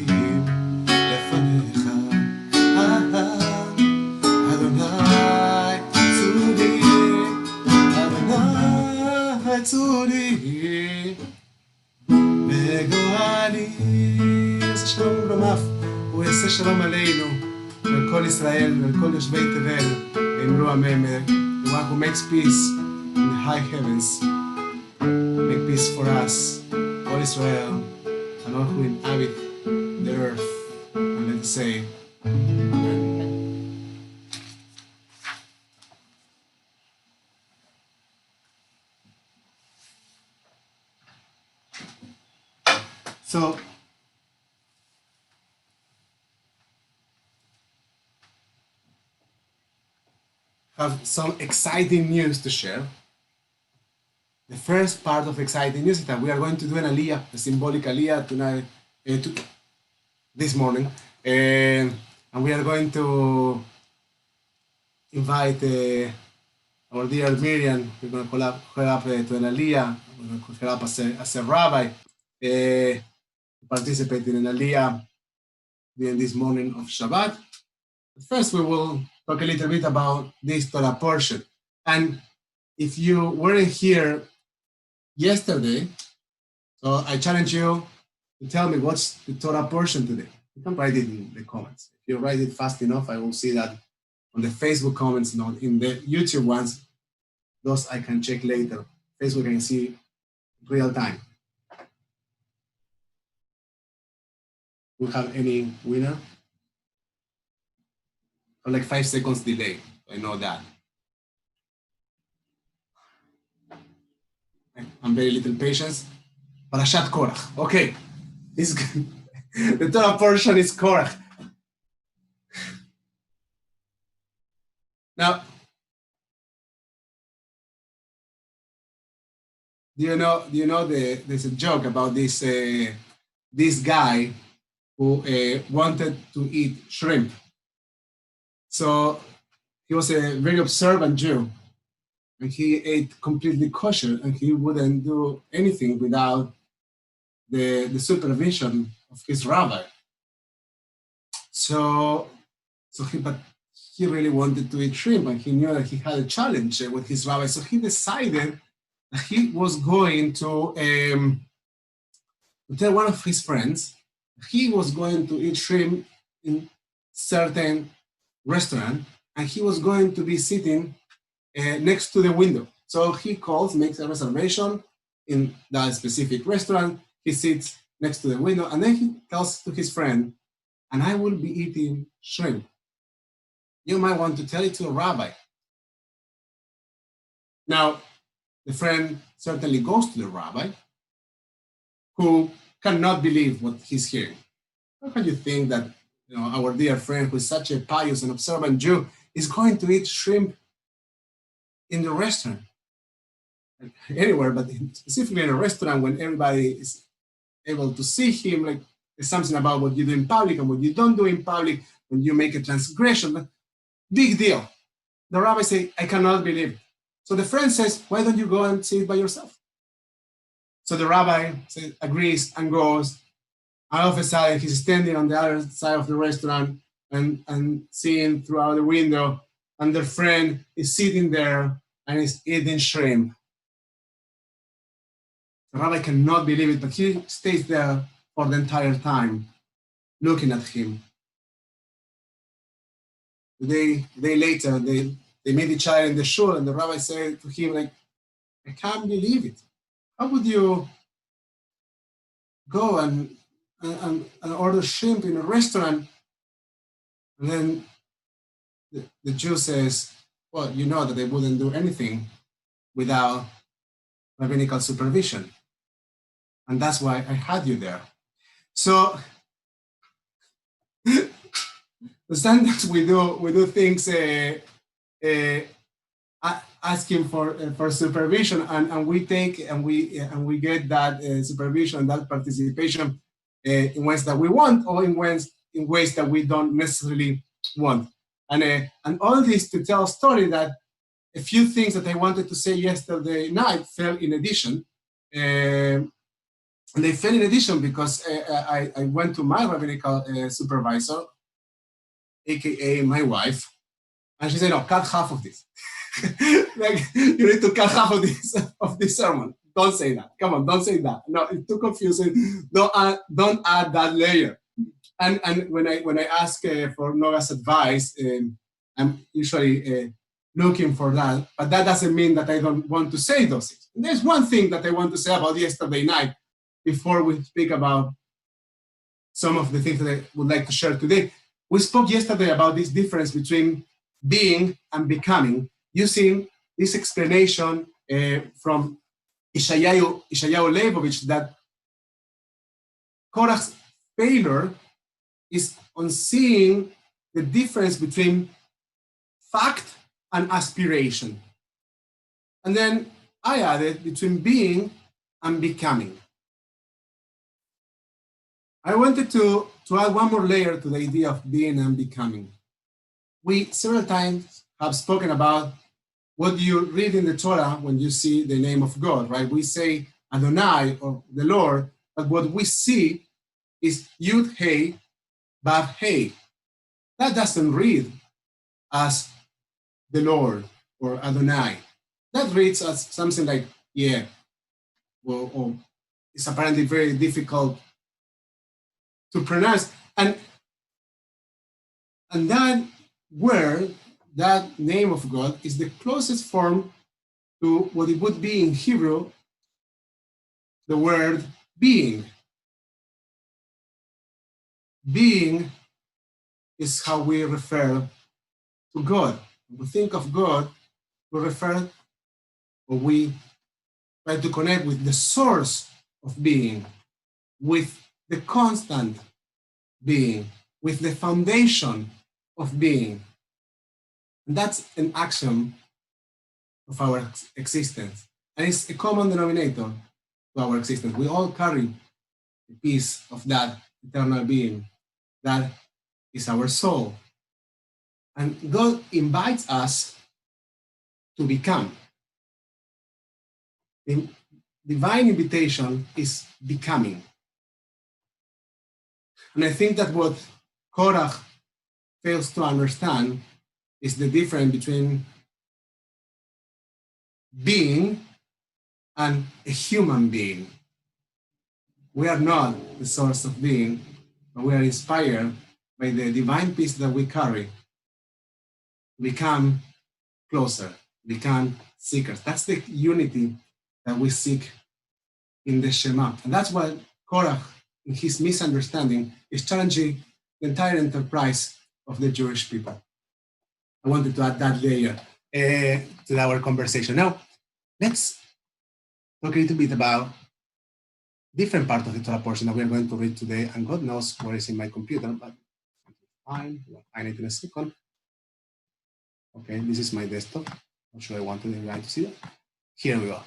lefanecha Adonai tzuri Adonai tzuri וגואלי. יעשה שלום רמף, הוא יעשה שלום עלינו ועל כל ישראל ועל כל יושבי תבל, ואמרו אמן. The one who makes peace in the high heavens, make peace for us, all Israel, and all who inhabit the earth. And let's say amen. So, have some exciting news to share. The first part of exciting news is that we are going to do an aliyah, a symbolic aliyah tonight, this morning, and we are going to invite our dear Miriam. We're going to call up to an aliyah. We're going to call her up as a rabbi. Participate in an aliyah during this morning of Shabbat. First, we will talk a little bit about this Torah portion. And if you weren't here yesterday, so I challenge you to tell me what's the Torah portion today. You can write it in the comments. If you write it fast enough, I will see that on the Facebook comments, not in the YouTube ones. Those I can check later. Facebook I can see real time. Do we have any winner? Or like 5 seconds delay. I know that. I'm very little patience. Parashat Korach. Okay. This the Torah portion is Korach. Now, do you know there's a joke about this guy who wanted to eat shrimp. So he was a very observant Jew, and he ate completely kosher, and he wouldn't do anything without the supervision of his rabbi. But he really wanted to eat shrimp, and he knew that he had a challenge with his rabbi. So he decided that he was going to tell one of his friends he was going to eat shrimp in certain restaurant, and he was going to be sitting next to the window. So he calls, makes a reservation in that specific restaurant. He sits next to the window, and then he tells to his friend, and I will be eating shrimp. You might want to tell it to a rabbi. Now, the friend certainly goes to the rabbi, who cannot believe what he's hearing. How can you think that our dear friend, who is such a pious and observant Jew, is going to eat shrimp in the restaurant? Anywhere, but specifically in a restaurant when everybody is able to see him, like there's something about what you do in public and what you don't do in public, when you make a transgression. But big deal. The rabbi says, I cannot believe it. So the friend says, why don't you go and see it by yourself? So the rabbi agrees and goes. And all of a sudden, he's standing on the other side of the restaurant and seeing throughout the window, and their friend is sitting there and is eating shrimp. The rabbi cannot believe it, but he stays there for the entire time, looking at him. A day later, they meet each other in the shul, and the rabbi said to him, like, I can't believe it. How would you go and order shrimp in a restaurant? And then the Jew says, well, you know that they wouldn't do anything without rabbinical supervision. And that's why I had you there. So sometimes we do things asking for supervision, and we take and we get that supervision, that participation in ways that we want, or in ways that we don't necessarily want. And all this to tell a story that a few things that I wanted to say yesterday night fell in addition. And they fell in addition because I went to my rabbinical supervisor, aka my wife, and she said, no, cut half of this. Like, you need to cut half of this sermon. Don't say that. Come on, don't say that. No, it's too confusing. Don't add that layer. And when I ask for Nora's advice, I'm usually looking for that. But that doesn't mean that I don't want to say those things. And there's one thing that I want to say about yesterday night before we speak about some of the things that I would like to share today. We spoke yesterday about this difference between being and becoming, using this explanation from Yeshayahu Leibovich, that Korach's failure is on seeing the difference between fact and aspiration. And then I added between being and becoming. I wanted to add one more layer to the idea of being and becoming. We several times have spoken about what you read in the Torah when you see the name of God, right? We say Adonai, or the Lord, but what we see is Yud Hey, Vav Hey. That doesn't read as the Lord or Adonai. That reads as something like, yeah, well, or it's apparently very difficult to pronounce. And that word, that name of God, is the closest form to what it would be in Hebrew, the word being. Being is how we refer to God. When we think of God, we refer, or we try to connect with the source of being, with the constant being, with the foundation of being. And that's an axiom of our existence. And it's a common denominator to our existence. We all carry a piece of that eternal being. That is our soul. And God invites us to become. The divine invitation is becoming. And I think that what Korach fails to understand is the difference between being and a human being. We are not the source of being, but we are inspired by the divine peace that we carry to become closer, become seekers. That's the unity that we seek in the Shema. And that's why Korach, in his misunderstanding, is challenging the entire enterprise of the Jewish people. I wanted to add that layer to our conversation. Now, let's talk a little bit about different part of the Torah portion that we are going to read today. And God knows what is in my computer, but fine. I need in a second. Okay, this is my desktop. Not sure I wanted everyone to see that. Here we go.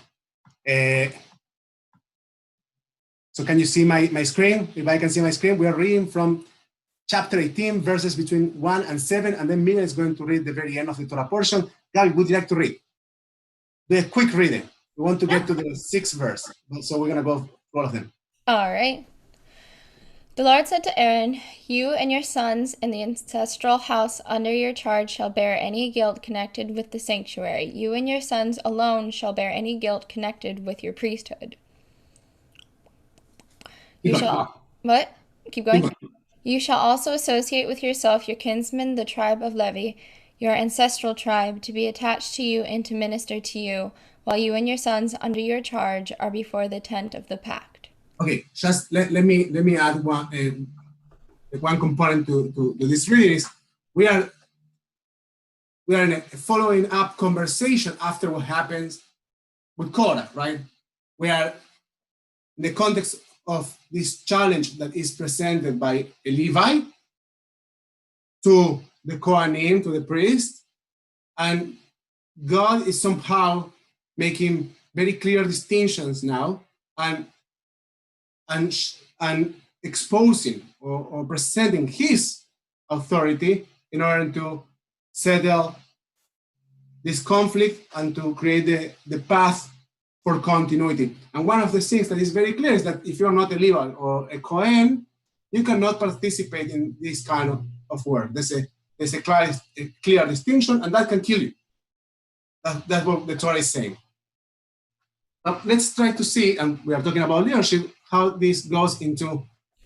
So can you see my screen? If I can see my screen, we are reading from chapter 18, verses between 1 and 7, and then Miriam is going to read the very end of the Torah portion. Gabi, would you like to read? Do a quick reading. We want to get to the 6th verse, so we're going to go through all of them. All right. The Lord said to Aaron, "You and your sons in the ancestral house under your charge shall bear any guilt connected with the sanctuary. You and your sons alone shall bear any guilt connected with your priesthood. You shall what? Keep going. You shall also associate with yourself your kinsmen, the tribe of Levi, your ancestral tribe, to be attached to you and to minister to you, while you and your sons under your charge are before the tent of the pact." Okay, just let me add one component to this reading is we are in a following up conversation after what happens with Korah, right? We are in the context of this challenge that is presented by a Levite to the Kohanim, to the priest, and God is somehow making very clear distinctions now and exposing or presenting his authority in order to settle this conflict and to create the path for continuity. And one of the things that is very clear is that if you're not a Levite or a Kohen, you cannot participate in this kind of work. There's a clear distinction, and that can kill you. That's what the Torah is saying. Now, let's try to see, and we are talking about leadership, how this goes into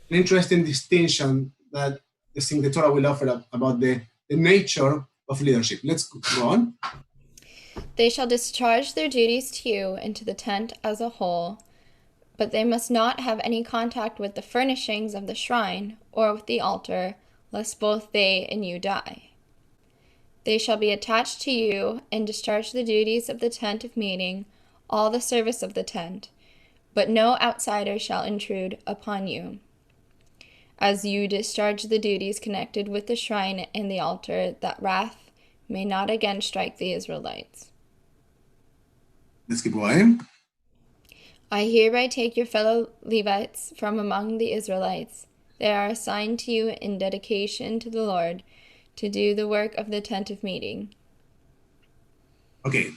an interesting distinction that the Torah will offer about the nature of leadership. Let's go on. They shall discharge their duties to you and to the tent as a whole, but they must not have any contact with the furnishings of the shrine or with the altar, lest both they and you die. They shall be attached to you and discharge the duties of the tent of meeting, all the service of the tent, but no outsider shall intrude upon you. As you discharge the duties connected with the shrine and the altar, that wrath may not again strike the Israelites. Let's keep going. I hereby take your fellow Levites from among the Israelites. They are assigned to you in dedication to the Lord to do the work of the tent of meeting. Okay,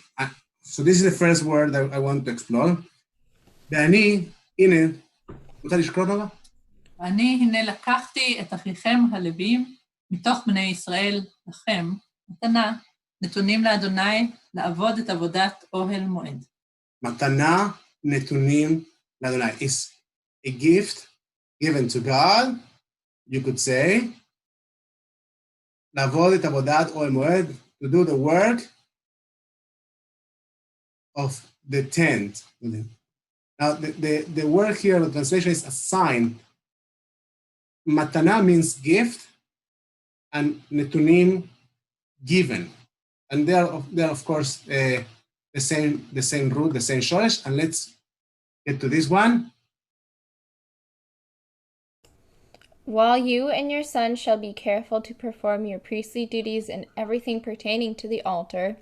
so this is the first word that I want to explore. ואני, הנה, רוצה לשקול נוגה? ואני הנה לקחתי את אחיכם הלווים מתוך בני ישראל לכם, מתנה, נתונים לאדוני לעבוד את עבודת אוהל מועד. מתנה, נתונים לאדוני. Is a gift given to God, you could say, לעבוד את עבודת אוהל מועד, to do the work of the tent. Now, the word here, the translation is assigned. Matana means gift, and netunim, given. And they're of course, the same root, the same shoresh. And let's get to this one. While you and your son shall be careful to perform your priestly duties in everything pertaining to the altar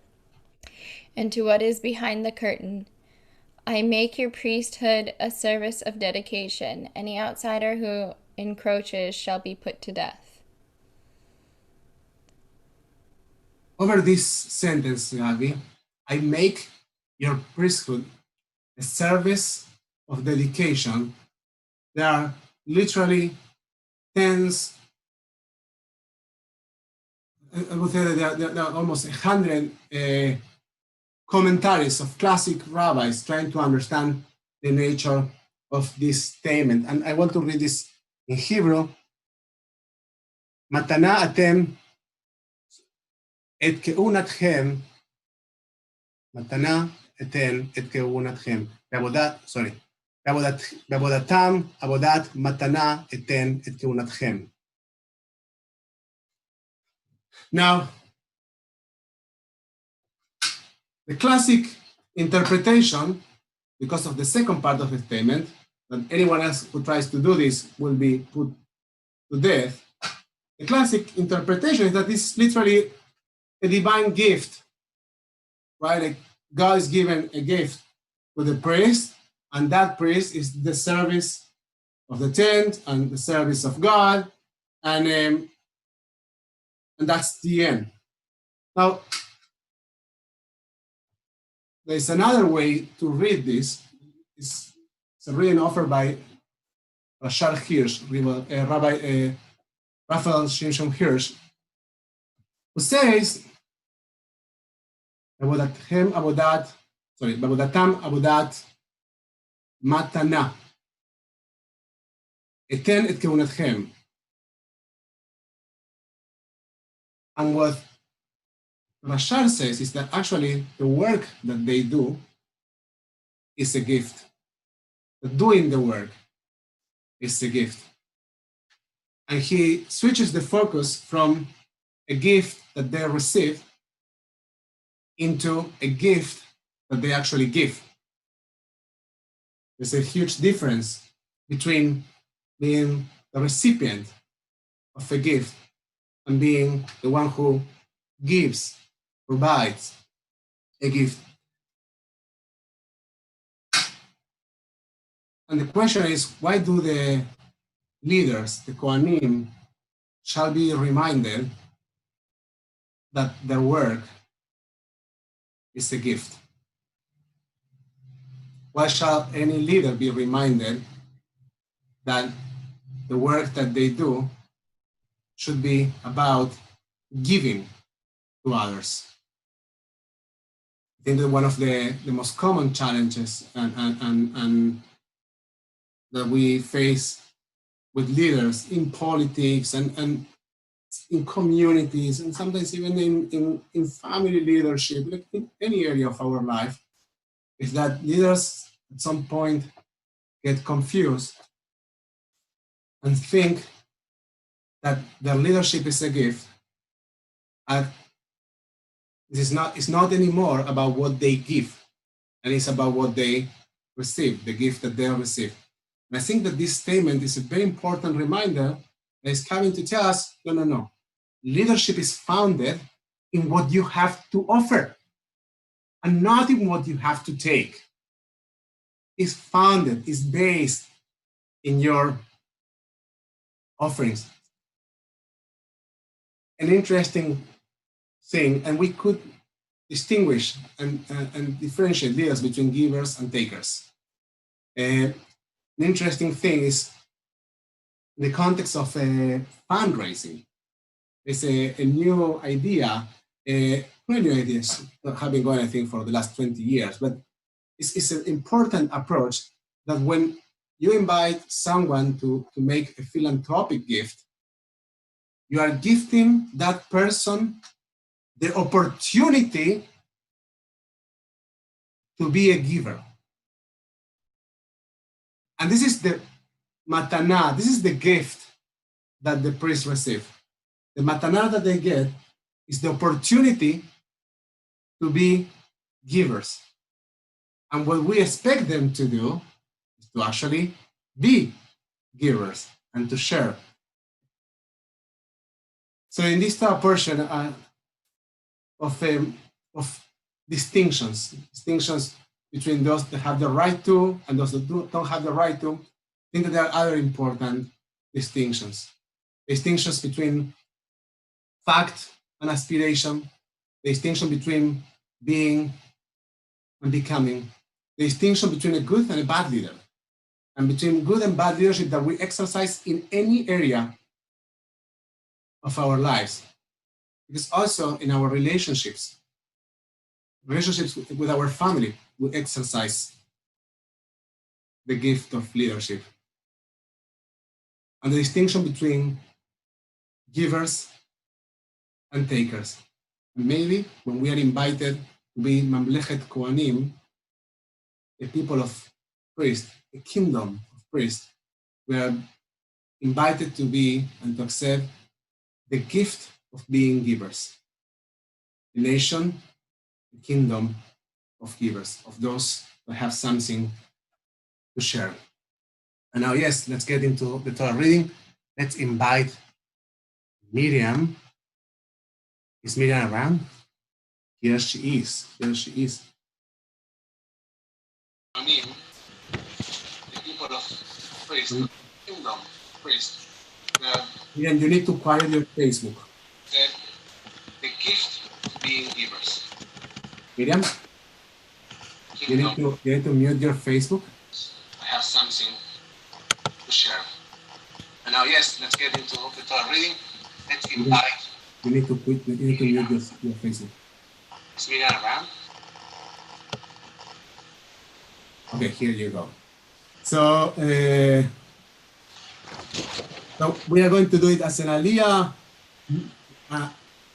and to what is behind the curtain, I make your priesthood a service of dedication. Any outsider who encroaches shall be put to death. Over this sentence, Gabi, I make your priesthood a service of dedication. There are literally tens, I would say that there are almost 100 commentaries of classic rabbis trying to understand the nature of this statement. And I want to read this in Hebrew. Matana atem et keunatchem, מתנה אתן את כהונתכם. בעבודתם, עבודת מתנה אתן את כהונתכם. Now, the classic interpretation, because of the second part of the statement, that anyone else who tries to do this will be put to death, the classic interpretation is that this is literally a divine gift, right? Like God is given a gift to the priest, and that priest is the service of the tent and the service of God, and that's the end. Now, there's another way to read this. It's a reading offered by Rashad Hirsch, Rabbi Raphael Shimshon Hirsch, who says, בעבודתם עבודת מתנה. אתן את כהונתכם. And what Rashad says is that actually the work that they do is a gift. That doing the work is a gift. And he switches the focus from a gift that they receive into a gift that they actually give. There's a huge difference between being the recipient of a gift and being the one who gives, provides a gift. And the question is, why do the leaders, the Kohanim, shall be reminded that their work is a gift? Why shall any leader be reminded that the work that they do should be about giving to others? I think that one of the most common challenges and that we face with leaders in politics and in communities, and sometimes even in family leadership, like in any area of our life, is that leaders at some point get confused and think that their leadership is a gift, and it's not anymore about what they give, and it's about what they receive, the gift that they receive. And I think that this statement is a very important reminder that is coming to tell us, no. Leadership is founded in what you have to offer and not in what you have to take. It's founded, it's based in your offerings. An interesting thing, and we could distinguish and differentiate leaders between givers and takers. An interesting thing is in the context of fundraising. It's a new idea, many ideas that have been going, I think, for the last 20 years, but it's an important approach that when you invite someone to make a philanthropic gift, you are gifting that person the opportunity to be a giver. And this is the matana, this is the gift that the priests receive. The matana that they get is the opportunity to be givers. And what we expect them to do is to actually be givers and to share So in this third portion of distinctions between those that have the right to and those that don't have the right to, I think that there are other important distinctions. Distinctions between fact and aspiration, the distinction between being and becoming, the distinction between a good and a bad leader, and between good and bad leadership that we exercise in any area of our lives. Because also in our relationships with our family, we exercise the gift of leadership. And the distinction between givers and takers. Maybe when we are invited to be Mamlechet Kohanim, a people of priests, a kingdom of priests, we are invited to be and to accept the gift of being givers. A nation, a kingdom of givers, of those that have something to share. And now, yes, let's get into the Torah reading. Let's invite Miriam. Is Miriam around? Here she is. Here she is. The people of praise, kingdom, praise. Miriam, you need to quiet your Facebook. The gift of being givers. Miriam, you need to mute your Facebook. I have something to share. And now, yes, let's get into the Torah reading. Let's invite. You need to mute your Facebook. Is Miriam around? Okay, here you go. So we are going to do it as an aliyah.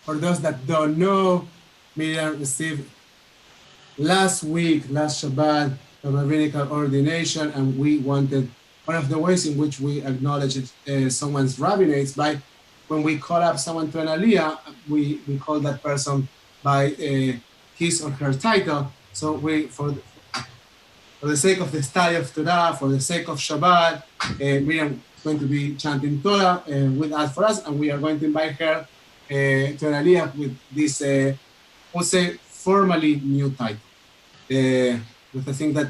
For those that don't know, Miriam received last Shabbat, a rabbinical ordination, and we wanted, one of the ways in which we acknowledge someone's rabbinate by when we call up someone to an aliyah, we call that person by his or her title. So for the sake of the study of Torah, for the sake of Shabbat, Miriam is going to be chanting Torah with us for us, and we are going to invite her to an aliyah with this, we'll say, formally new title. Because I think that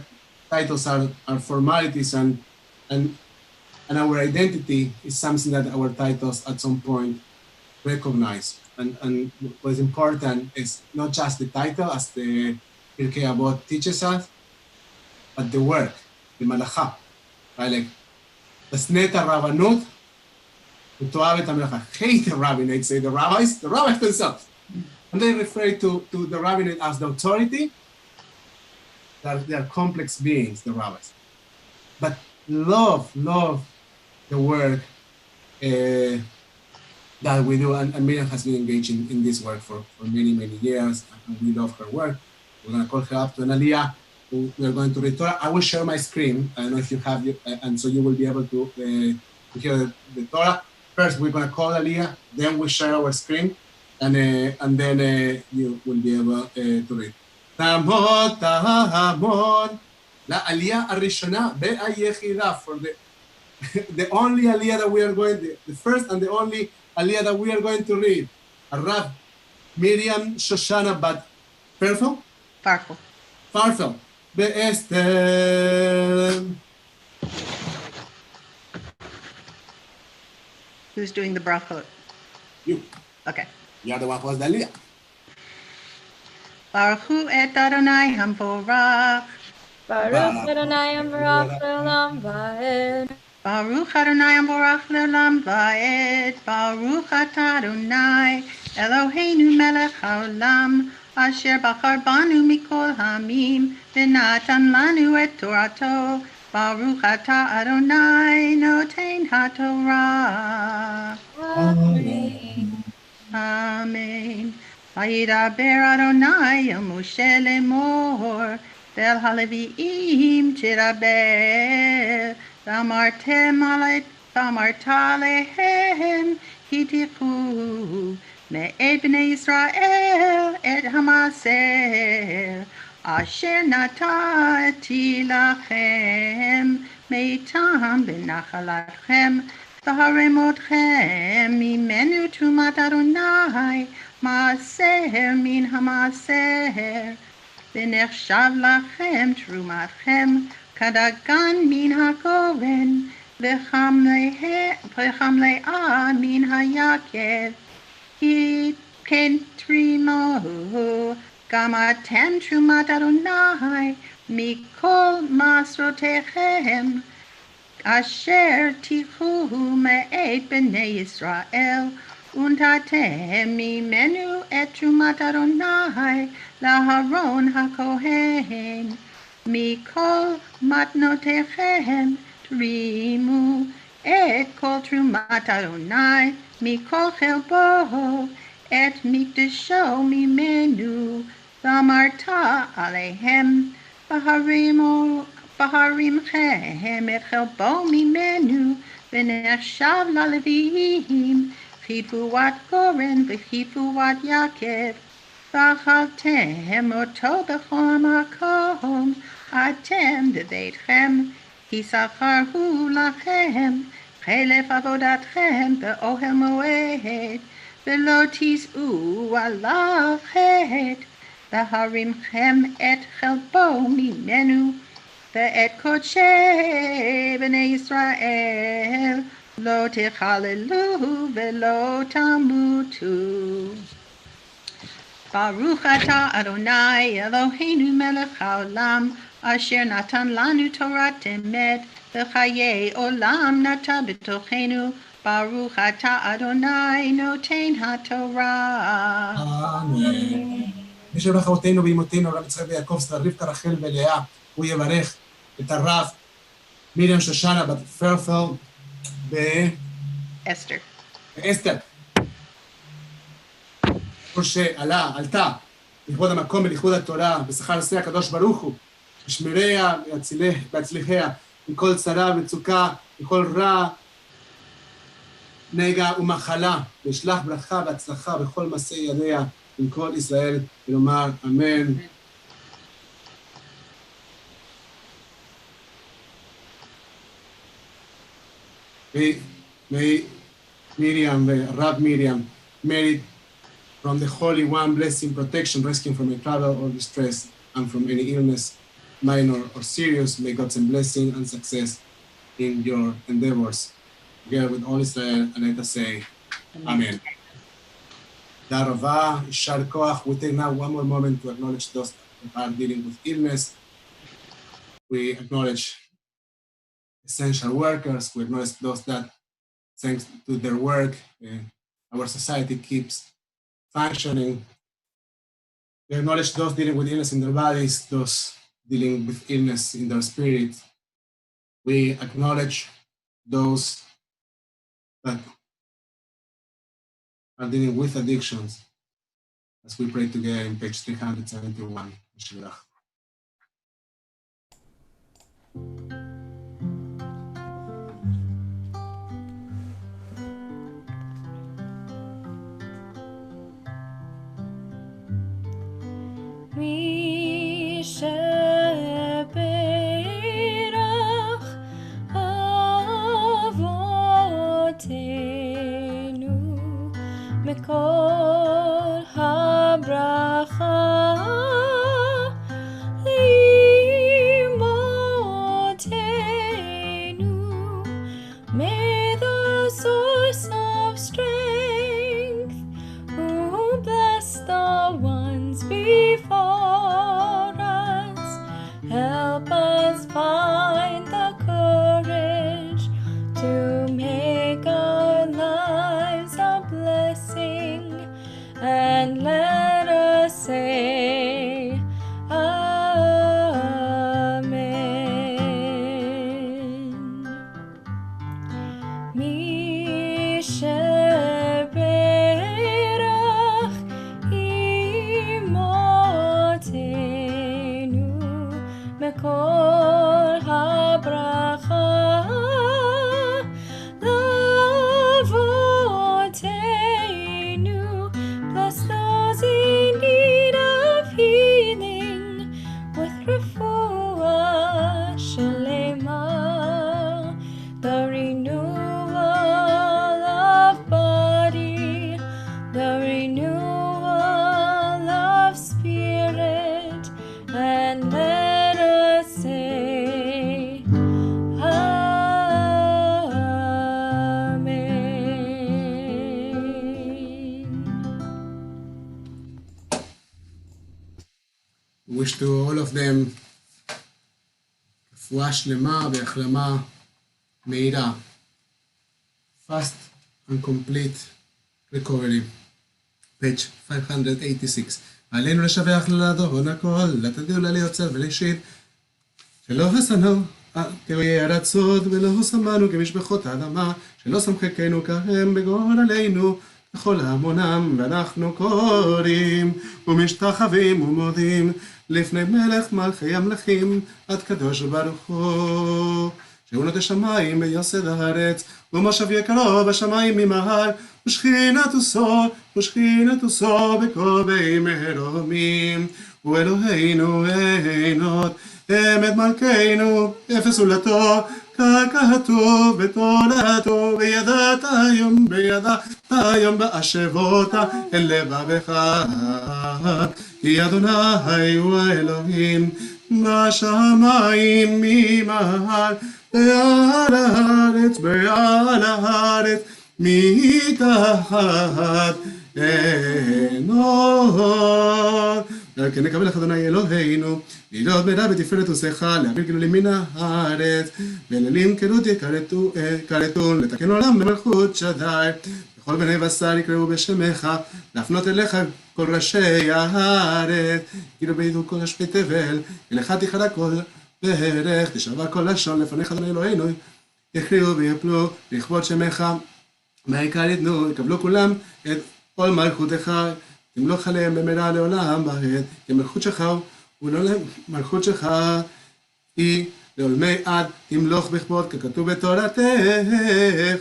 titles are formalities, and our identity is something that our titles at some point recognize. And what's important is not just the title, as the Pirkei Avot teaches us, but the work, the malacha, right? Like, Tasneta Rabbanut, Utoavet HaMelacha. Hate the rabbinate, say the rabbis themselves. And they refer to the rabbinate as the authority. They are complex beings, the rabbis. But love the work that we do. And Miriam has been engaged in this work for many, many years, and we love her work. We're going to call her up to an aliyah. We are going to read Torah. I will share my screen. I don't know if you have, and so you will be able to hear the Torah. First, we're going to call aliyah, then we share our screen, and then you will be able to read. Tamot, Tahamon, la aliyah arishona be'ayechida, for the only aliyah that we are going, the first and the only aliyah that we are going to read. Rav Miriam Shoshana Bat Farfel. Be'ester. Who's doing the brachot? You. Okay. You are the one who has the aliyah. Baruch hu et Adonai hamvorach. Baruch Adonai Amvarach Le'olam Va'ed. Baruch Adonai hamvorach le'olam va'ed. Baruch atah Adonai Eloheinu melech haolam. Asher bachar banu mikol hamim v'natan lanu et Torato. Baruch atah Adonai noten haTorah. Amen. Amen. Vayidaber Adonai el Moshe lemor vel haleviim tiraber v'amarta lehem hitichu me'ed bnei Yisrael et hamaser asher natati lachem meitam b'nachalatchem והרם אתכם ממנו תרומת אדוני, מעשר מן המעשר, ונחשב לכם תרומתכם כדגן מן הגורן, וכמלאה מן היקב. כי כן תרימו גם אתם תרומת אדוני מכל מסרותיכם, אשר תיקחו מאת בני ישראל, ונתתם ממנו את תרומת אדוני לאהרון הכהן. מכל מתנותיכם תרימו את כל תרומת אדוני, מכל חלבו את מקדשו ממנו, ואמרת עליהם, בהרימכם את חלבו ממנו, ונחשב ללוויים כתבואת גורן וכתבואת יקב, ואכלתם אותו בכל מקום, אתם בביתכם, כי שכר הוא לכם חלף עבודתכם באוהל מועד, ולא תישאו עליו חטא, והרימכם את חלבו ממנו, ואת קודשי בני ישראל לא תחללו ולא תמותו. ברוך אתה אדוני אלוהינו מלך העולם, אשר נתן לנו תורת אמת, וחיי עולם נטע בתוכנו. ברוך אתה אדוני נותן התורה. אמן. מי שברך אבותינו ואמותינו, אברהם יצחק ויעקב, שרה רבקה רחל ולאה, הוא יברך את הרב מרים שושנה בת פרפל אסתר. אסתר. כל עלתה לכבוד המקום ולכבוד התורה, בשכר עשה הקדוש ברוך הוא, בשמיריה והצליחיה, מכל צרה ומצוקה, מכל רע, נגע ומחלה, וישלח ברכה והצלחה בכל מעשי ידיה עם כל ישראל, ולומר אמן. May Miriam, Rab Miriam, merit from the Holy One blessing, protection, rescue from any trouble or distress, and from any illness, minor or serious. May God send blessing and success in your endeavors. Together with all Israel, and let us say, Amen. Darava, Yishar Koach. We take now one more moment to acknowledge those that are dealing with illness. We acknowledge essential workers. We acknowledge those that, thanks to their work, our society keeps functioning. We acknowledge those dealing with illness in their bodies, those dealing with illness in their spirit. We acknowledge those that are dealing with addictions, as we pray together in page 371. מי שברך אבותינו מכל הברכה לאמותינו. May the source of strength who bless the ones before us, help us find the courage to make our lives a blessing, and let us say Amen. מי שברך אמותינו מכל הברכה לאבותינו. Bless those in need of wish to all of them רפואה שלמה והחלמה מהירה. Fast and complete recovery. page 586. עלינו לשבח לאדון הכל, לתת גאולה ליוצר ולשית, שלא השנאו כאויי ארצות, ולא שמנו כמשפחות האדמה, שלא שם חלקנו כהם בגורל עלינו, ככל המונם, ואנחנו קוראים, ומשתחווים ומודים, לפני מלך מלכי המלכים, עד קדוש ברוך הוא. שהוא נוטה שמיים ויוסד הארץ, ומושב יקרו בשמיים ממעל, ושכינתו בקרובי מרומים, ואלוהינו עינות, אמת מלכנו, אפס עולתו, ככתוב בתורתו, וידעת היום בהשבותה אל לבבך, כי אדוני הוא האלוהים, בשמיים ממעל, ועל הארץ מתחת עינות. כן נקבל לך אדוני אלוהינו, להיות מידע בתפארת עושך, להעביר גלולים מן הארץ, ואלילים כלות יכרתון, לתקן עולם במלכות שדי. וכל בני בשר יקראו בשמך, להפנות אליך כל ראשי הארץ, כאילו בידו כל השפי תבל, אליך תיחדה כל דרך, תשבע כל לשון לפניך אדוני אלוהינו, יכריעו ויפלו לכבוד שמך, מהעיקר יתנו, יקבלו כולם את כל מלכותך, תמלוך עליהם במהרה לעולם בעת, כי מלכות שלך היא לעולמי עד, תמלוך בכבוד ככתוב בתורתך,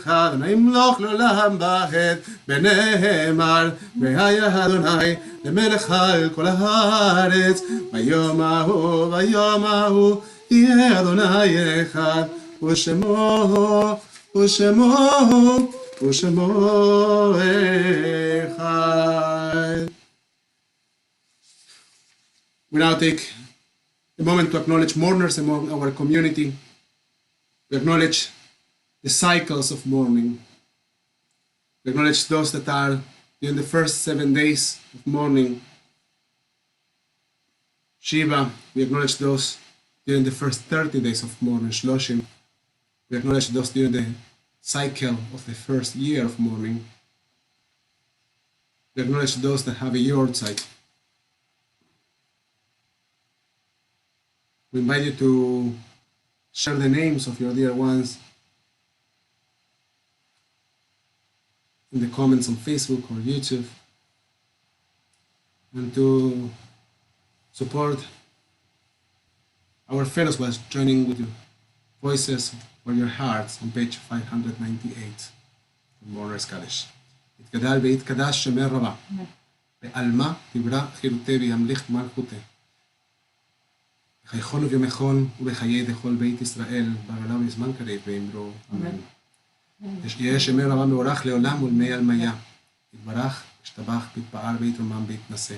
אדוני ימלוך לעולם בעת, ונאמר והיה אדוני למלך על כל הארץ, ביום ההוא יהיה אדוני אחד, ושמו אחד. We now take a moment to acknowledge mourners among our community. We acknowledge the cycles of mourning. We acknowledge those that are during the first 7 days of mourning. Shiva, we acknowledge those during the first 30 days of mourning. Shloshim, we acknowledge those during the cycle of the first year of mourning. We acknowledge those that have a yahrzeit. We invite you to share the names of your dear ones in the comments on Facebook or YouTube, and to support our fellows by joining with your voices or your hearts on page 598 from Mourners Kaddish. יתגדל ויתקדש שמי רבה, בעלמה תברא חירותי וימליך מלכותי. חייכון ובימכון ובחיי דכל בית ישראל, בעלה ובזמן קריב ואמרו אמן. יהיה שמי רבה מאורך לעולם ולמי אלמיה. יתברך, ישתבח, יתפאר ויתרומם ויתנשא.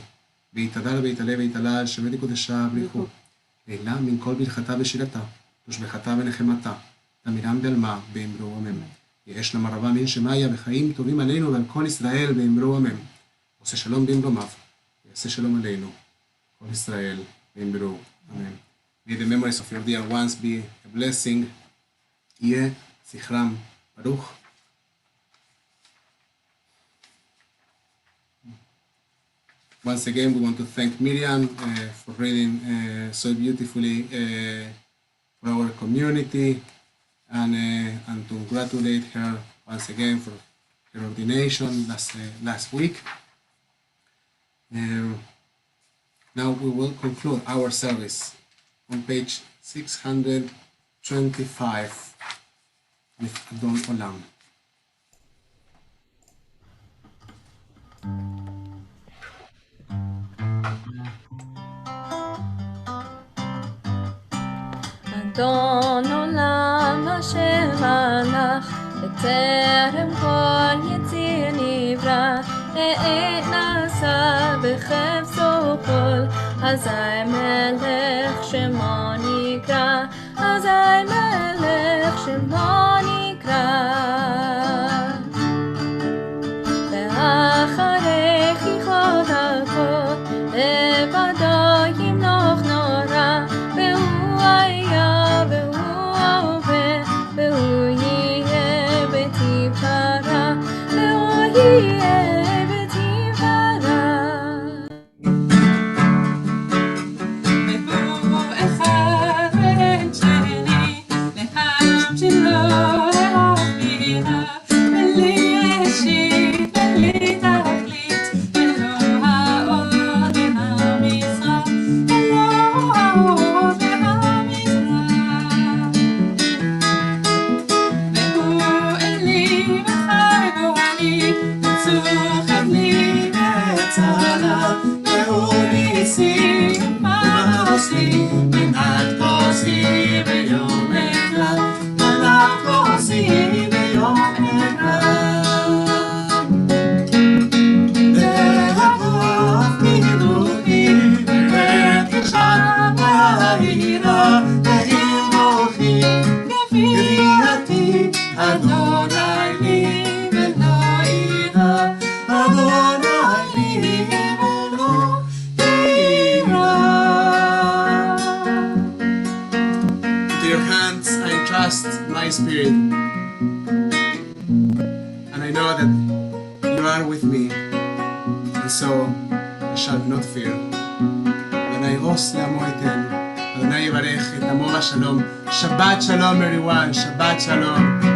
ויתהדר ויתעלה ויתעלה, שבת קודשה בריחו. לעילה מן כל ברכתה ושירתה, תושבחתה ונחמתה. תמירם בעלמה ואמרו אמן. יש להם הרבה מן שמיה וחיים טובים עלינו ועל כל ישראל ואמרו אמן. עושה שלום במרומיו, ויעשה שלום עלינו. כל ישראל ואמרו אמן. May the memories of your dear ones be a blessing. יהיה זכרם ברוך. Once again, we want to thank Miriam for reading so beautifully for our community, and to congratulate her once again for her ordination last week. Now we will conclude our service on page 625 with Adon Olam. אדון עולם אשר מלך בטרם כל יציר נברא, עת נעשה בחפצו כל, אזי מלך שמו נקרא, אזי מלך שמו נקרא. ואחרי כיכות הכל לבדו ימנו Mala, Eunisi, Marosi, Menat Kosi, Beyom Ekla, Menat Kosi, Beyom Ekla. Dehavov Midruki, Beret Kishan, Vahira, Ve'im Bochi, Gviati, Adonai li, Velo ira, Adonai li, Velo ira. Into your hands I entrust my spirit, and I know that you are with me, and so I shall not fear. Adonai Os Lamo Eten, Adonai Yivarech et Amo Shalom. Shabbat Shalom everyone, Shabbat Shalom.